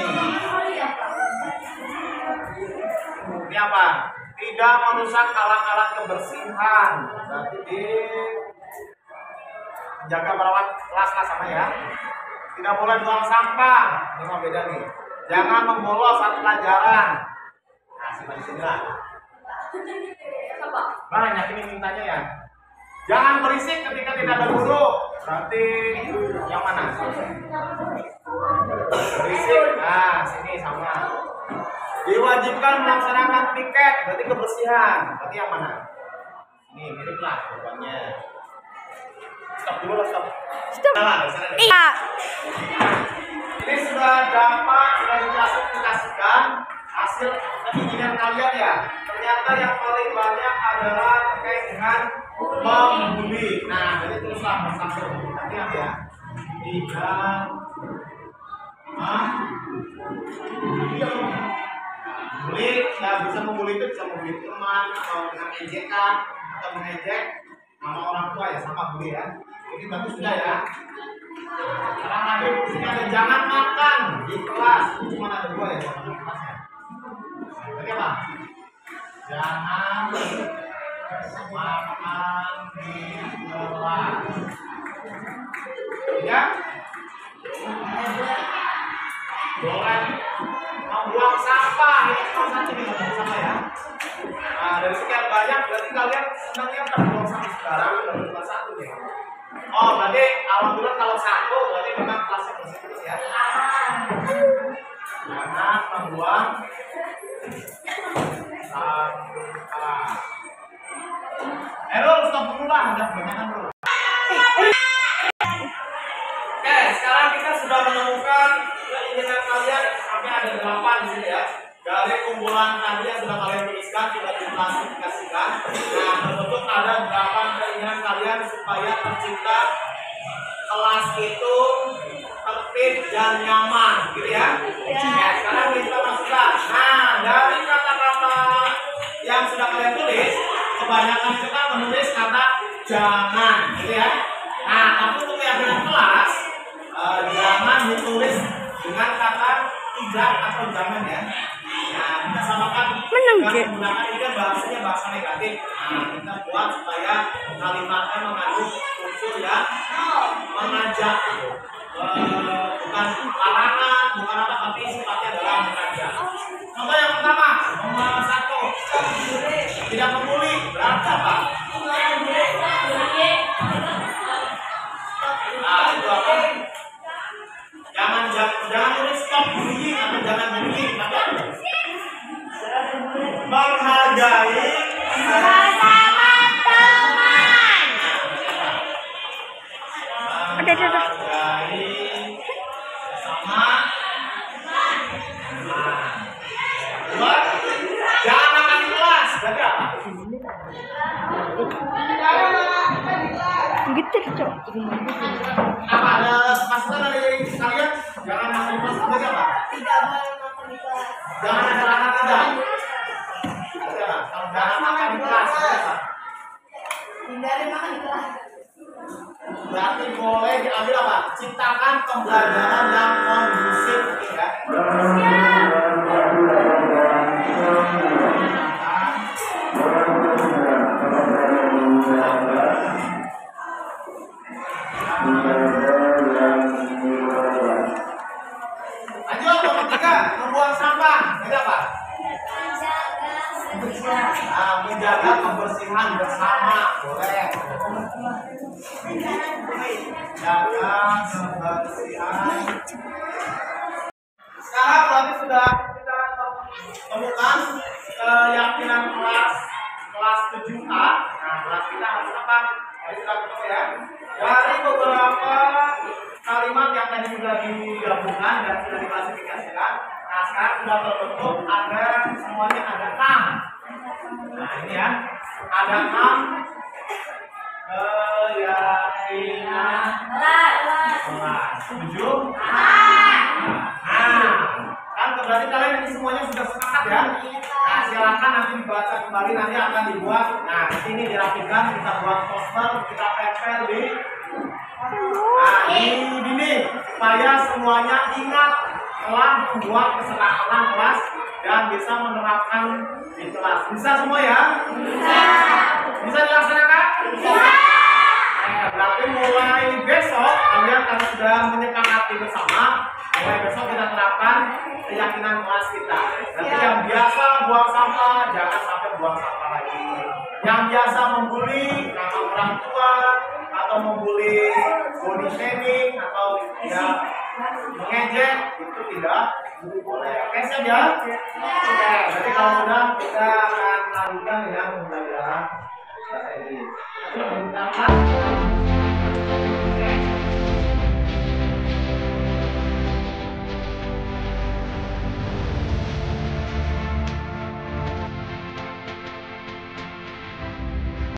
Ini apa? Tidak merusak alat-alat kebersihan. Berarti di jaga merawat kelas lah sama ya. Tidak boleh buang sampah. Ini mah beda nih. Jangan membolos saat pelajaran. Nah, simpan di sini lah. Banyak ini mintanya ya. Jangan berisik ketika tidak ada guru. Berarti yang mana? Berisik. Nah, sini sama. Diwajibkan melaksanakan piket. Berarti kebersihan. Berarti yang mana? Ini mirip lah jawabannya. Stop dulu lah, stop. Nah, Iya. ini sudah dapat, sudah diklasifikasikan hasil keinginan kalian ya. Ternyata yang paling banyak adalah terkait dengan membuli. Nah, jadi teruslah bersatu. Hati-hati ya. 3 membuli, ya bisa membuli itu bisa membuli teman atau dengan ejekan atau mengejek nama orang tua ya, sama bully ya. Ini berarti sudah ya. Sekarang lagi di sini ada jangan makan di kelas. Cuma ada 2 ya jangan di kelas ya. Berarti apa? Jangan makan di kelas. Ya? Boleh membuang sampah. Ini cuma satu nih membuang sampah ya. Nah, dari sekian banyak berarti kalian senangnya membuang sampah sekarang udah cuma 1 nih. Oh, berarti alhamdulillah kalau 1 berarti memang kelasnya bersih terus ya. Jangan membuang sampah. Errol, stop dulu lah, udah kebanyakan dulu. Oke, sekarang kita sudah menemukan keinginan kalian sampai ada 8 di sini ya. Dari kumpulan tadi yang sudah kalian tuliskan sudah diklasifikasikan. Nah, terbentuk ada 8 keinginan kalian supaya tercipta kelas itu tertib dan nyaman, gitu ya. Ya, sekarang kita masukkan. Nah, dari kata-kata yang sudah kalian tulis, kebanyakan kita menulis kata jangan, gitu ya. Nah, tapi untuk keyakinan kelas, jangan ditulis dengan kata tidak atau jangan ya. Nah, kita samakan menggunakan ini kan bahasanya bahasa negatif. Nah, kita buat supaya kalimatnya mengandung unsur yang mengajak, bukan larangan, bukan apa, tapi sifatnya adalah mengajak. Contoh yang pertama, nomor 1, tidak membuli. Berarti apa? Nah, itu apa? Jangan tulis stop bullying atau jangan bullying, tapi menghargai sesama teman. Menghargai sesama teman. Dua, jangan makan di kelas. Berarti apa? Gitu, Cok. Apa ada masukan dari kalian? Jangan makan di kelas. Berarti apa? Tidak boleh makan di kelas. Jangan ada larangan tidak. Jangan makan di kelas. Hindari makan di kelas. Berarti boleh diambil apa? Ciptakan pembelajaran yang kondusif, ya. Lanjut, nomor 3, membuang sampah. Itu apa? Menjaga kebersihan bersama, boleh. Jaga kebersihan. Sekarang berarti sudah kita temukan keyakinan kelas 7A. Nah, kelas kita harus apa? Tadi sudah ketemu ya. Dari beberapa kalimat yang tadi sudah digabungkan dan sudah diklasifikasikan. Nah, sekarang sudah terbentuk ada semuanya ada 6. Nah, ini ya. Ada 6 keyakinan kelas 7. Nah, kan berarti kalian ini semuanya sudah sepakat ya. Nah, silakan nanti dibaca kembali, nanti akan dibuat. Nah, di sini dirapikan, kita buat poster, kita tempel di dinding supaya semuanya ingat telah membuat kesepakatan kelas dan bisa menerapkan di kelas. Bisa semua ya? Bisa dilaksanakan? Bisa. Berarti mulai besok kalian harus sudah menyepakati bersama. Mulai besok kita terapkan keyakinan kelas kita. Nanti yang biasa buang sampah jangan sampai buang sampah lagi. Yang biasa membuli nama orang tua atau membuli body shaming atau ya mengejek itu tidak boleh. Oke saja. Oke, jadi kalau sudah kita akan lanjutkan yang pembelajaran bahasa Inggris.